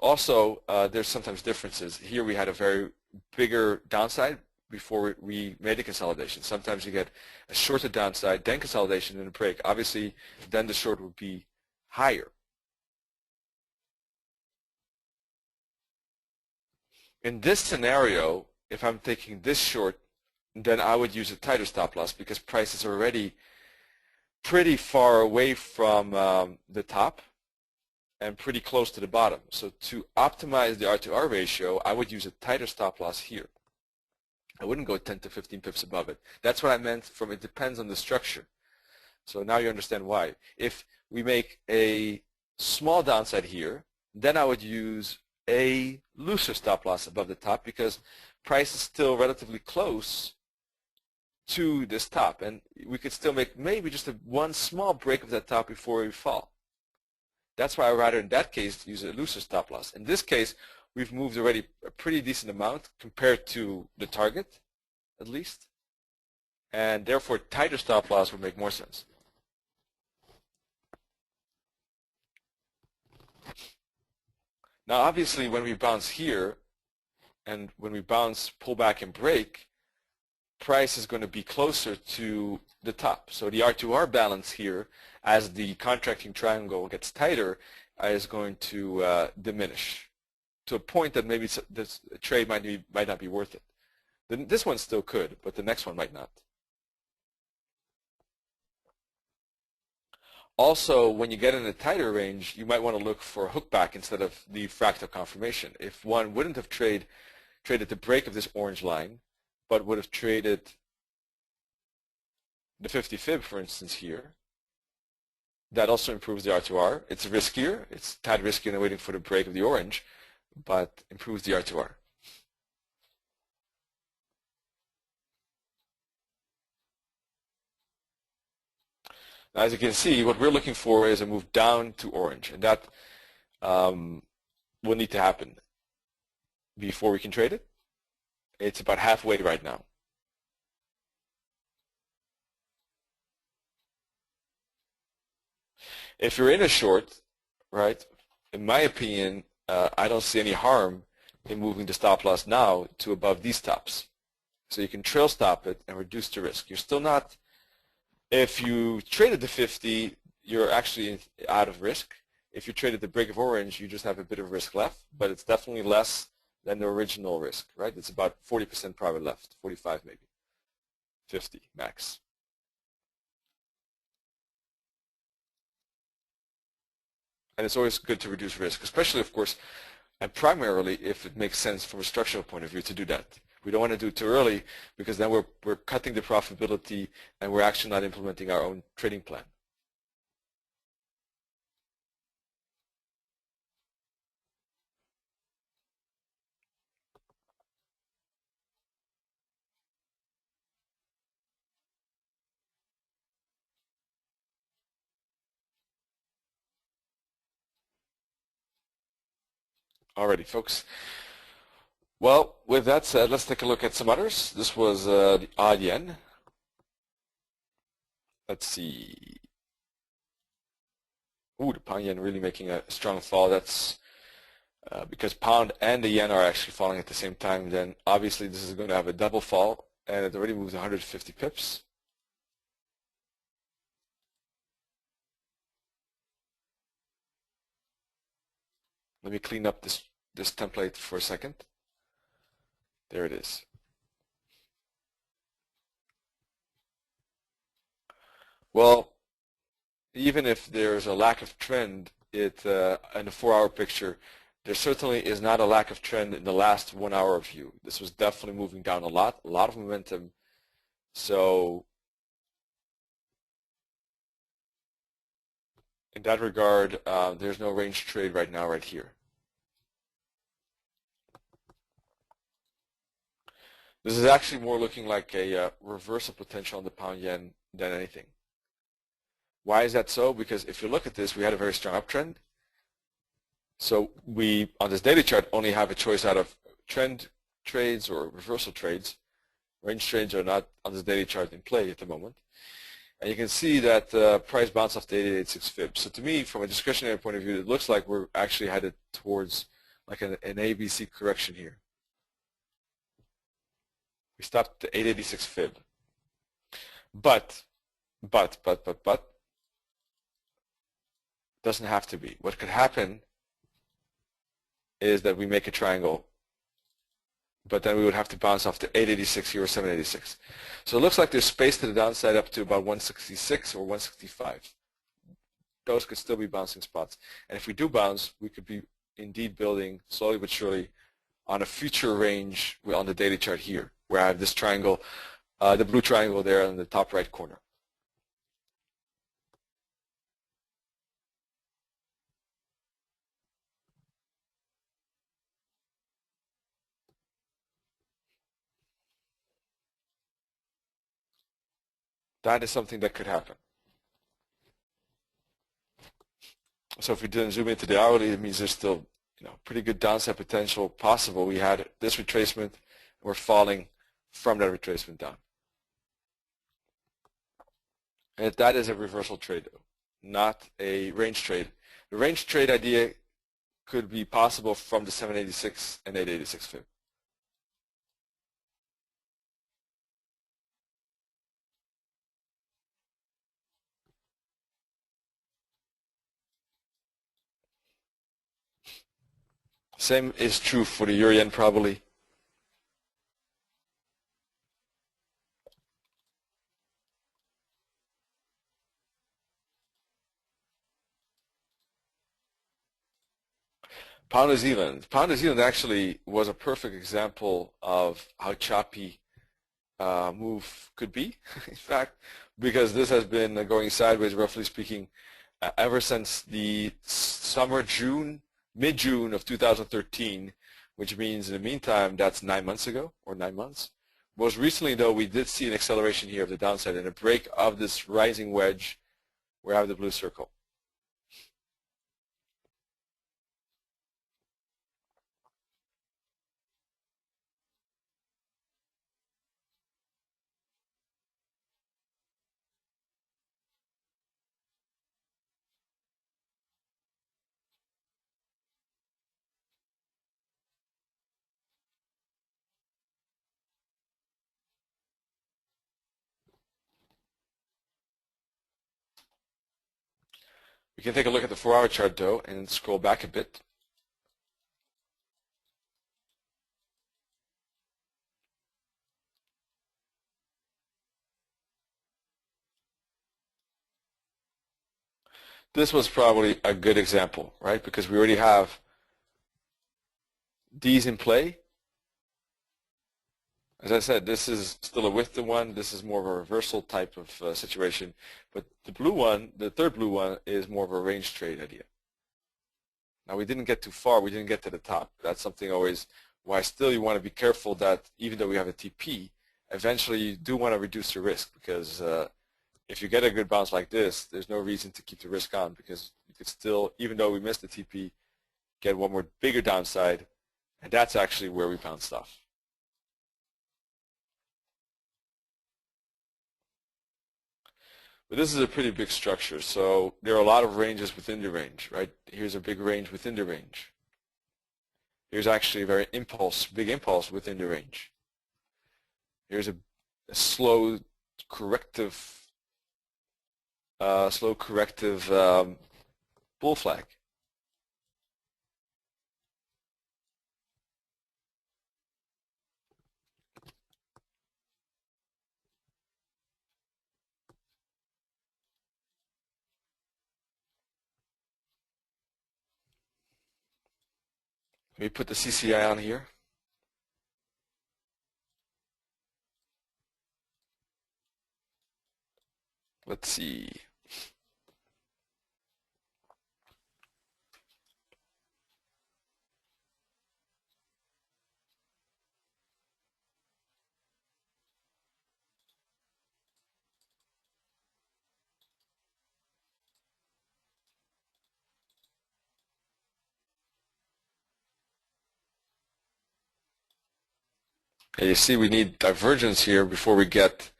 Also, there's sometimes differences. Here we had a very bigger downside before we made a consolidation. Sometimes you get a shorter downside, then consolidation, and a break. Obviously, then the short would be higher. In this scenario, if I'm taking this short, then I would use a tighter stop loss because price is already pretty far away from the top and pretty close to the bottom. So to optimize the R to R ratio, I would use a tighter stop loss here. I wouldn't go 10 to 15 pips above it. That's what I meant from it depends on the structure. So now you understand why. If we make a small downside here, then I would use a looser stop loss above the top because price is still relatively close to this top, and we could still make maybe just one small break of that top before we fall. That's why I rather in that case use a looser stop loss. In this case, we've moved already a pretty decent amount compared to the target, at least, and therefore tighter stop loss would make more sense. Now, obviously, when we bounce here, and when we bounce, pull back, and break, price is going to be closer to the top. So the R2R balance here, as the contracting triangle gets tighter, is going to diminish to a point that maybe this trade might not be worth it. Then this one still could, but the next one might not. Also, when you get in a tighter range, you might want to look for a hook back instead of the fractal confirmation. If one wouldn't have traded the break of this orange line, but would have traded the 50 fib, for instance, here, that also improves the R2R. It's riskier. It's a tad riskier than waiting for the break of the orange, but improves the R2R. Now, as you can see, what we're looking for is a move down to orange, and that will need to happen before we can trade it. It's about halfway right now. If you're in a short, right, in my opinion, I don't see any harm in moving the stop loss now to above these tops. So you can trail stop it and reduce the risk. You're still not, if you traded the 50, you're actually out of risk. If you traded the break of orange, you just have a bit of risk left, but it's definitely less than the original risk, right? It's about 40% private left, 45 maybe, 50 max. And it's always good to reduce risk, especially, of course, and primarily if it makes sense from a structural point of view to do that. We don't want to do it too early because then we're cutting the profitability and we're actually not implementing our own trading plan. Alrighty, folks. Well, with that said, let's take a look at some others. This was the odd yen. Let's see. Ooh, the pound yen really making a strong fall. That's because pound and the yen are actually falling at the same time. Then obviously this is going to have a double fall, and it already moved 150 pips. Let me clean up this template for a second. There it is. Well, even if there's a lack of trend in the 4-hour picture, there certainly is not a lack of trend in the last 1 hour view. This was definitely moving down a lot of momentum. So in that regard, there's no range trade right now right here. This is actually more looking like a reversal potential on the pound yen than anything. Why is that so? Because if you look at this, we had a very strong uptrend. So we, on this daily chart, only have a choice out of trend trades or reversal trades. Range trades are not on this daily chart in play at the moment. And you can see that price bounced off the 88.6 fib. So to me, from a discretionary point of view, it looks like we're actually headed towards like an ABC correction here. We stopped at 886 fib. But, doesn't have to be. What could happen is that we make a triangle, but then we would have to bounce off to 886 here or 786. So it looks like there's space to the downside up to about 166 or 165. Those could still be bouncing spots. And if we do bounce, we could be indeed building slowly but surely on a future range on the daily chart here, where I have this triangle, the blue triangle there in the top right corner. That is something that could happen. So if we didn't zoom into the hourly, it means there's still pretty good downside potential possible. We had this retracement, we're falling from that retracement down. And that is a reversal trade, not a range trade. The range trade idea could be possible from the 786 and 886 fib. Same is true for the euro yen probably. Pound New Zealand. Pound New Zealand actually was a perfect example of how choppy move could be, in fact, because this has been going sideways, roughly speaking, ever since the summer mid-June of 2013, which means in the meantime that's 9 months ago, or 9 months. Most recently, though, we did see an acceleration here of the downside and a break of this rising wedge where I have the blue circle. We can take a look at the 4-hour chart, though, and scroll back a bit. this was probably a good example, right? Because we already have these in play. As I said, this is still a with the one. This is more of a reversal type of situation. But the blue one, the third blue one, is more of a range trade idea. Now, we didn't get too far. We didn't get to the top. That's something always why still you want to be careful that even though we have a TP, eventually you do want to reduce the risk, because if you get a good bounce like this, there's no reason to keep the risk on, because you could still, even though we missed the TP, get one more bigger downside, and that's actually where we bounced off. But this is a pretty big structure, so there are a lot of ranges within the range, right? Here's a big range within the range. Here's actually a very big impulse within the range. Here's a slow corrective bull flag. Let me put the CCI on here. Let's see. And you see we need divergence here before we get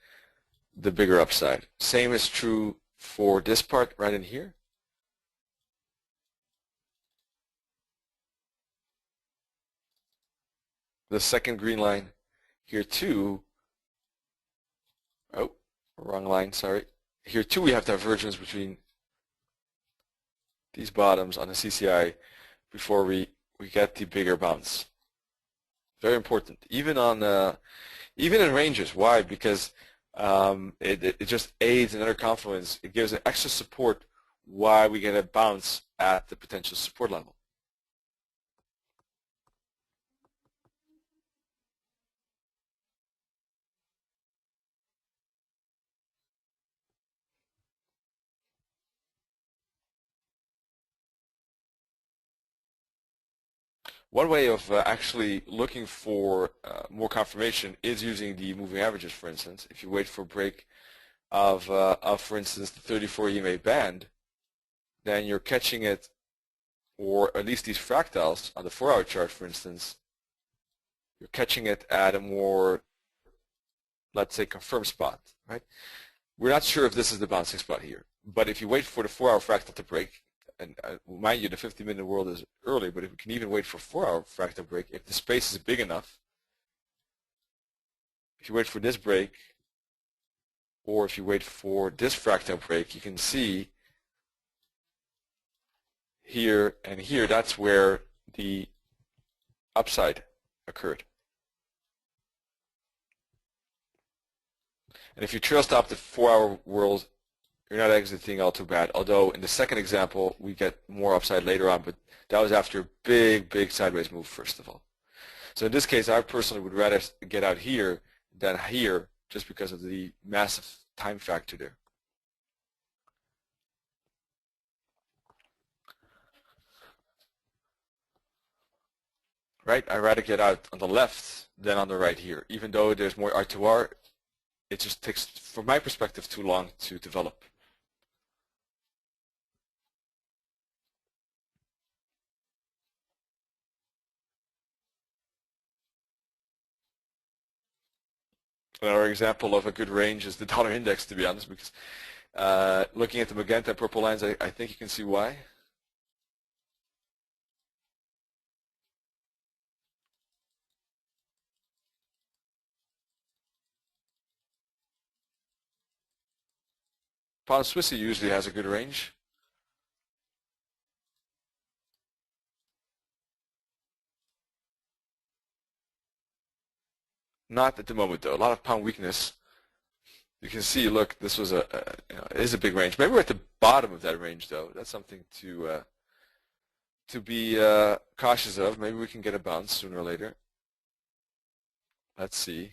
the bigger upside. Same is true for this part right in here. The second green line here too. Oh, wrong line, sorry. Here too we have divergence between these bottoms on the CCI before we get the bigger bounce. Very important, even in ranges. Why? Because it just aids in inner confluence. It gives an extra support why we get a bounce at the potential support level. One way of actually looking for more confirmation is using the moving averages, for instance. If you wait for a break of for instance, the 34 EMA band, then you're catching it, or at least these fractals on the 4-hour chart, for instance, you're catching it at a more, let's say, confirmed spot, right? We're not sure if this is the bouncing spot here, but if you wait for the 4-hour fractal to break, and mind you, the 50-minute world is early, but if we can even wait for 4-hour fractal break, if the space is big enough, if you wait for this break, or if you wait for this fractal break, you can see here and here, that's where the upside occurred. And if you trail stop the 4-hour world, you're not exiting all too bad. Although in the second example, we get more upside later on, but that was after a big sideways move, first of all. So in this case, I personally would rather get out here than here, just because of the massive time factor there. Right? I'd rather get out on the left than on the right here. Even though there's more R2R, it just takes, from my perspective, too long to develop. Another example of a good range is the dollar index, to be honest, because looking at the magenta and purple lines, I think you can see why. Pound Swissy usually has a good range. Not at the moment, though. A lot of pound weakness. You can see, look, this was it is a big range. Maybe we're at the bottom of that range, though. That's something to be cautious of. Maybe we can get a bounce sooner or later. Let's see.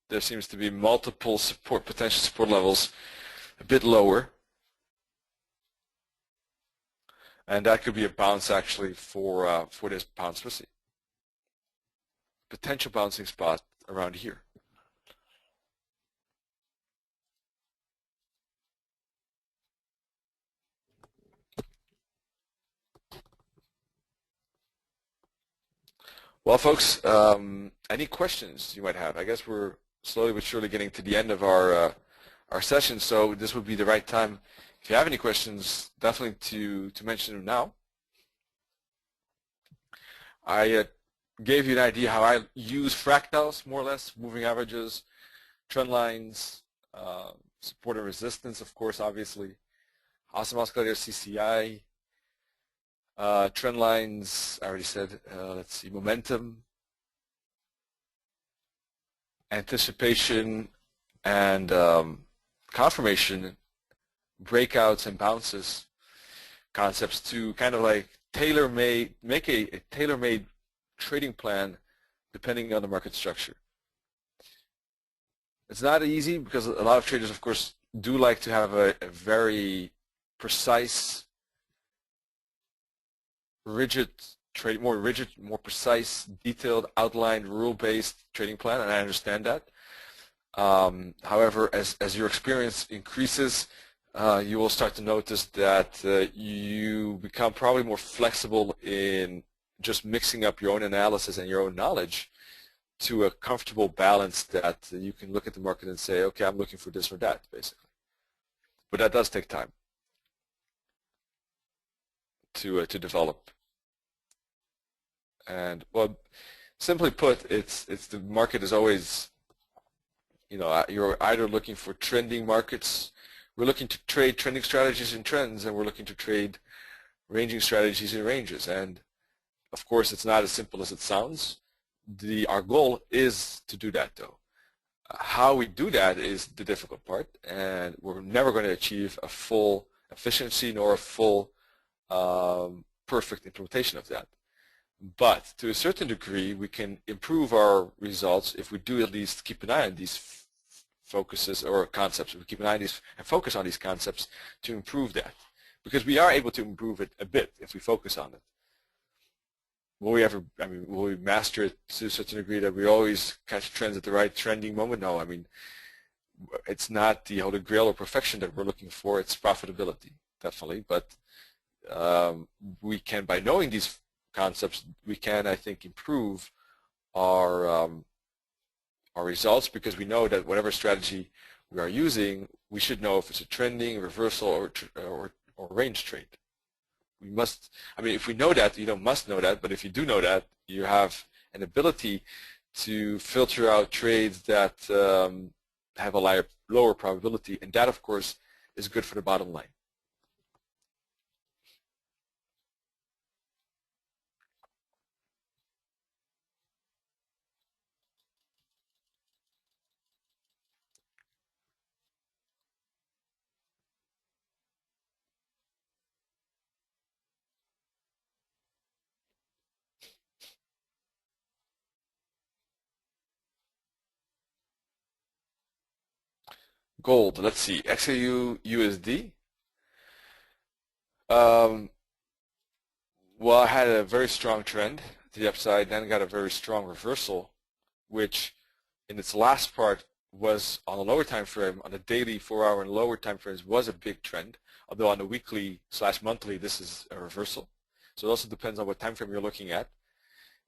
There seems to be multiple potential support levels a bit lower. And that could be a bounce actually for this pound Swissy. Potential bouncing spot around here. Well, folks, any questions you might have? I guess we're slowly but surely getting to the end of our session, so this would be the right time. If you have any questions, definitely to mention them now. I gave you an idea how I use fractals, more or less, moving averages, trend lines, support and resistance, of course, obviously, awesome oscillator, CCI, trend lines, I already said, let's see, momentum, anticipation, and confirmation, breakouts and bounces, concepts to kind of like make a tailor-made trading plan depending on the market structure. It's not easy because a lot of traders, of course, do like to have a very precise, more precise, detailed, outlined, rule-based trading plan, and I understand that. However, as your experience increases, you will start to notice that you become probably more flexible in just mixing up your own analysis and your own knowledge to a comfortable balance that you can look at the market and say, okay, I'm looking for this or that, basically. But that does take time to develop. And, well, simply put, it's the market is always, you're either looking for trending markets. We're looking to trade trending strategies and trends, and we're looking to trade ranging strategies and ranges. And of course, it's not as simple as it sounds. Our goal is to do that, though. How we do that is the difficult part, and we're never going to achieve a full efficiency nor a full perfect implementation of that. But to a certain degree, we can improve our results if we do at least keep an eye on these focuses or concepts. We keep an eye on these and focus on these concepts to improve that, because we are able to improve it a bit if we focus on it. Will we ever? I mean, will we master it to a certain degree that we always catch trends at the right trending moment? No. I mean, it's not the Holy Grail or perfection that we're looking for. It's profitability, definitely. But we can, by knowing these concepts, we can, I think, improve our results, because we know that whatever strategy we are using, we should know if it's a trending, reversal, or range trade. We must, I mean, if we know that, you don't must know that, but if you do know that, you have an ability to filter out trades that have a lower probability, and that, of course, is good for the bottom line. Gold, let's see, XAU-USD. Well, I had a very strong trend to the upside, then got a very strong reversal, which in its last part was on a lower time frame, on the daily 4-hour and lower time frames was a big trend, although on the weekly/monthly this is a reversal. So it also depends on what time frame you're looking at.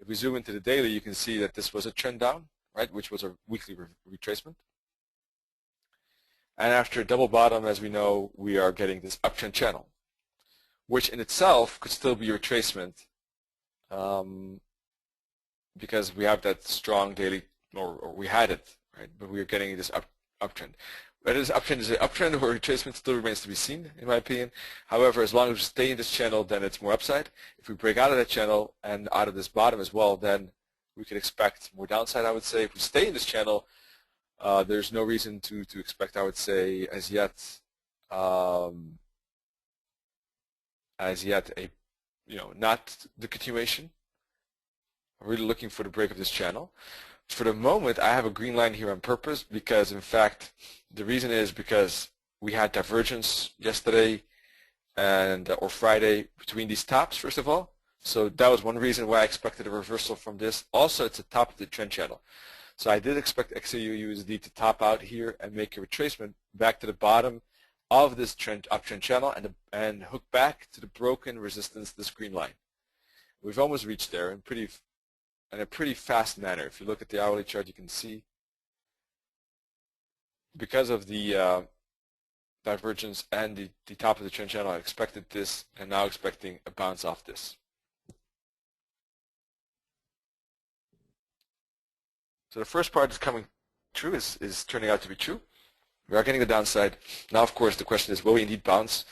If we zoom into the daily, you can see that this was a trend down, right, which was a weekly retracement. And after a double bottom, as we know, we are getting this uptrend channel, which in itself could still be a retracement because we have that strong daily, or we had it, right? But we are getting this uptrend. Whether this uptrend is an uptrend or a retracement still remains to be seen, in my opinion. However, as long as we stay in this channel, then it's more upside. If we break out of that channel and out of this bottom as well, then we can expect more downside, I would say. If we stay in this channel, There's no reason to expect, I would say, as yet a not the continuation. I'm really looking for the break of this channel. For the moment, I have a green line here on purpose because, in fact, the reason is because we had divergence yesterday and or Friday between these tops, first of all. So that was one reason why I expected a reversal from this. Also, it's the top of the trend channel. So I did expect XAUUSD to top out here and make a retracement back to the bottom of this uptrend channel and hook back to the broken resistance, this green line. We've almost reached there in a pretty fast manner. If you look at the hourly chart, you can see because of the divergence and the top of the trend channel, I expected this and now expecting a bounce off this. So the first part is coming true, is turning out to be true. We are getting the downside. Now, of course, the question is, will we indeed bounce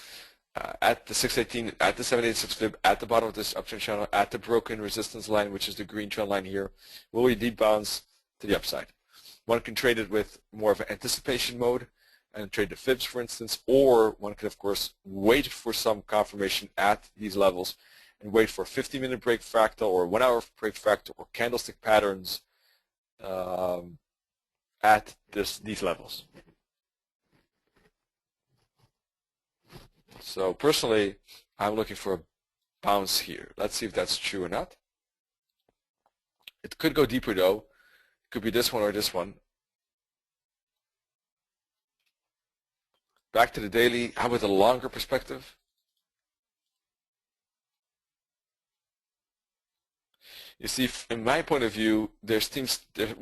at the 618, at the 786 fib, at the bottom of this uptrend channel, at the broken resistance line, which is the green trend line here? Will we indeed bounce to the upside? One can trade it with more of an anticipation mode and trade the fibs, for instance, or one could, of course, wait for some confirmation at these levels and wait for a 50-minute break fractal or 1 hour break fractal or candlestick patterns at these levels. So personally, I'm looking for a bounce here. Let's see if that's true or not. It could go deeper though. It could be this one or this one. Back to the daily. How about the longer perspective? You see, in my point of view, there seems to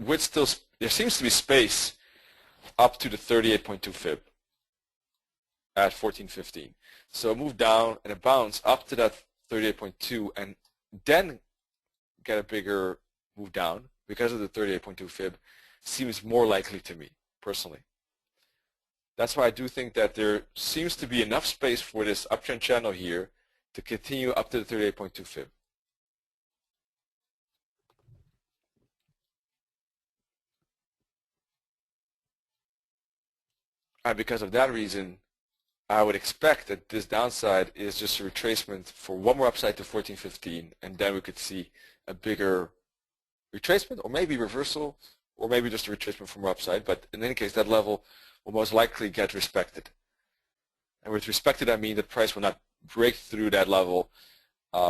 be space up to the 38.2 fib at 14.15. So a move down and a bounce up to that 38.2 and then get a bigger move down because of the 38.2 fib seems more likely to me, personally. That's why I do think that there seems to be enough space for this uptrend channel here to continue up to the 38.2 fib. And because of that reason, I would expect that this downside is just a retracement for one more upside to 14.15, and then we could see a bigger retracement, or maybe reversal, or maybe just a retracement from more upside. But in any case, that level will most likely get respected. And with respected, I mean that price will not break through that level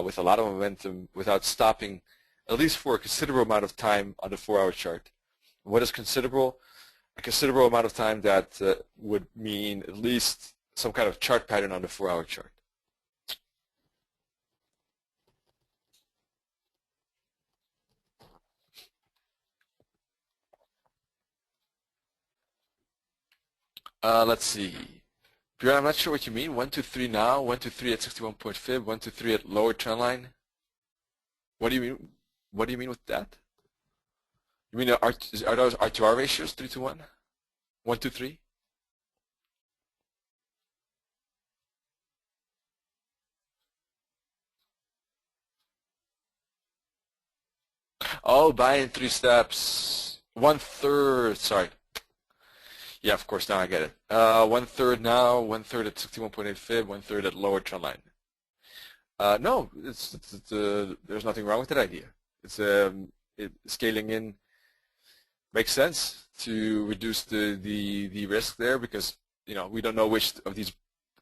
with a lot of momentum without stopping, at least for a considerable amount of time on the 4-hour chart. What is considerable? A considerable amount of time that would mean at least some kind of chart pattern on the 4-hour chart. Let's see. Björn, I'm not sure what you mean. 1, 2, 3 now, 1, 2, 3 at 61 point fib, 1, 2, 3 at lower trend line. What do you mean? What do you mean with that? You mean are those R2R ratios 3 to 1? 1, 2, 3? Oh, buy in 3 steps. 1/3. Sorry. Yeah, of course, now I get it. 1/3 now, 1/3 at 61.8 fib, 1/3 at lower trend line. No, there's nothing wrong with that idea. It's scaling in makes sense to reduce the risk there because we don't know which of these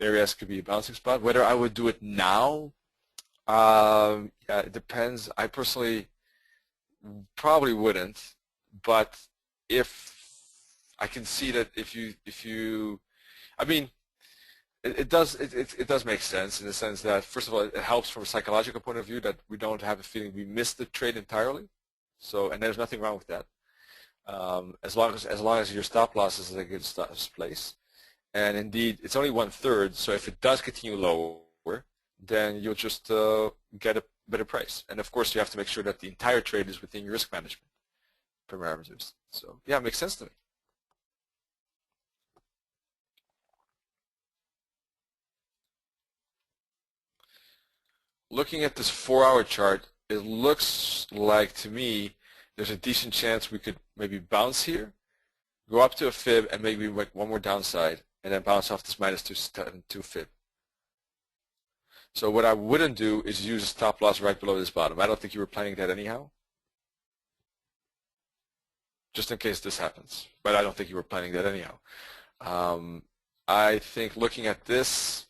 areas could be a bouncing spot. Whether I would do it now, yeah, it depends. I personally probably wouldn't, but if I can see that if you, I mean, it does make sense in the sense that first of all it helps from a psychological point of view that we don't have a feeling we missed the trade entirely. So and there's nothing wrong with that. As long as your stop loss is in a good place, and indeed it's only 1/3. So if it does continue lower, then you'll just get a better price. And of course, you have to make sure that the entire trade is within your risk management parameters. So yeah, it makes sense to me. Looking at this 4-hour chart, it looks like to me there's a decent chance we could maybe bounce here, go up to a fib, and maybe make one more downside, and then bounce off this minus 2 fib. So what I wouldn't do is use a stop loss right below this bottom. I don't think you were planning that anyhow. Just in case this happens. But I don't think you were planning that anyhow. I think looking at this,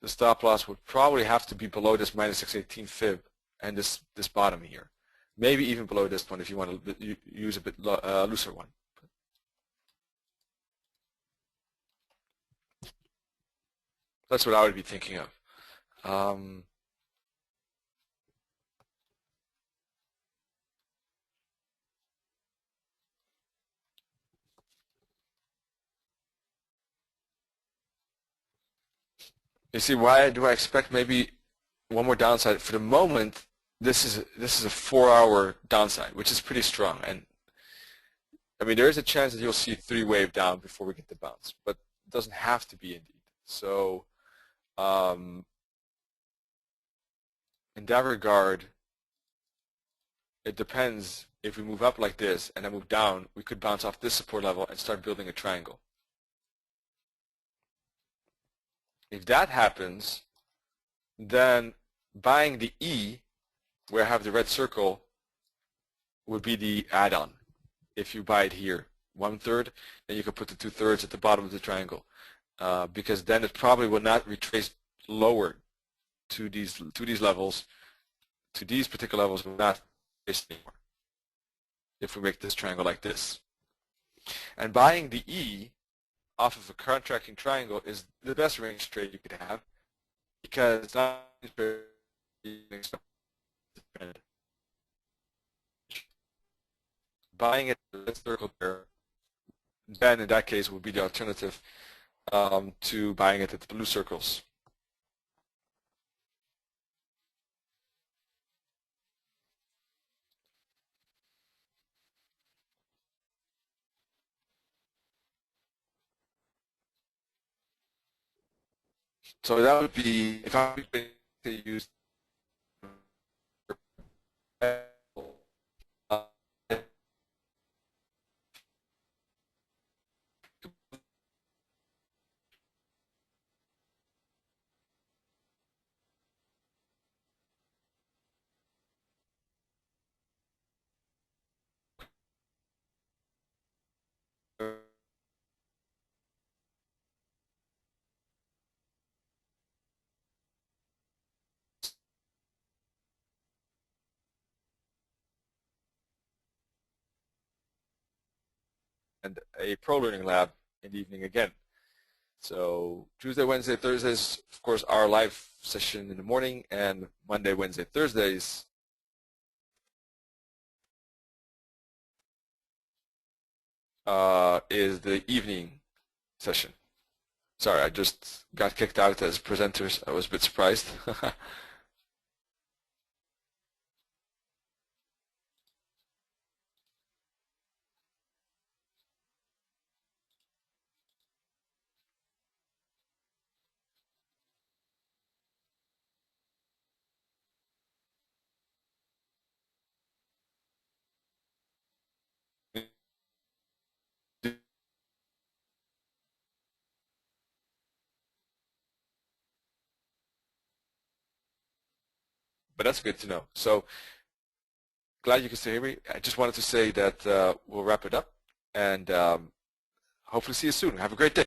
the stop loss would probably have to be below this minus 618 fib and this bottom here. Maybe even below this one if you want to use a bit looser one. That's what I would be thinking of. You see, why do I expect maybe one more downside? For the moment, this is a 4-hour downside, which is pretty strong. And I mean, there is a chance that you'll see a 3-wave down before we get the bounce, but it doesn't have to be indeed. So in that regard, it depends. If we move up like this and then move down, we could bounce off this support level and start building a triangle. If that happens, then buying the E, where I have the red circle, would be the add-on. If you buy it here, 1/3, then you can put the 2/3 at the bottom of the triangle, because then it probably will not retrace lower to these levels. To these particular levels will not retrace anymore if we make this triangle like this. And buying the E off of a contracting triangle is the best range trade you could have, because it's not buying it at the circle there, then in that case would be the alternative to buying it at the blue circles. So that would be, if I were to use and a pro learning lab in the evening again. So Tuesday, Wednesday, Thursdays, of course, our live session in the morning, and Monday, Wednesday, Thursdays is the evening session. Sorry, I just got kicked out as presenters. I was a bit surprised. But that's good to know. So glad you can still hear me. I just wanted to say that we'll wrap it up, and hopefully see you soon. Have a great day.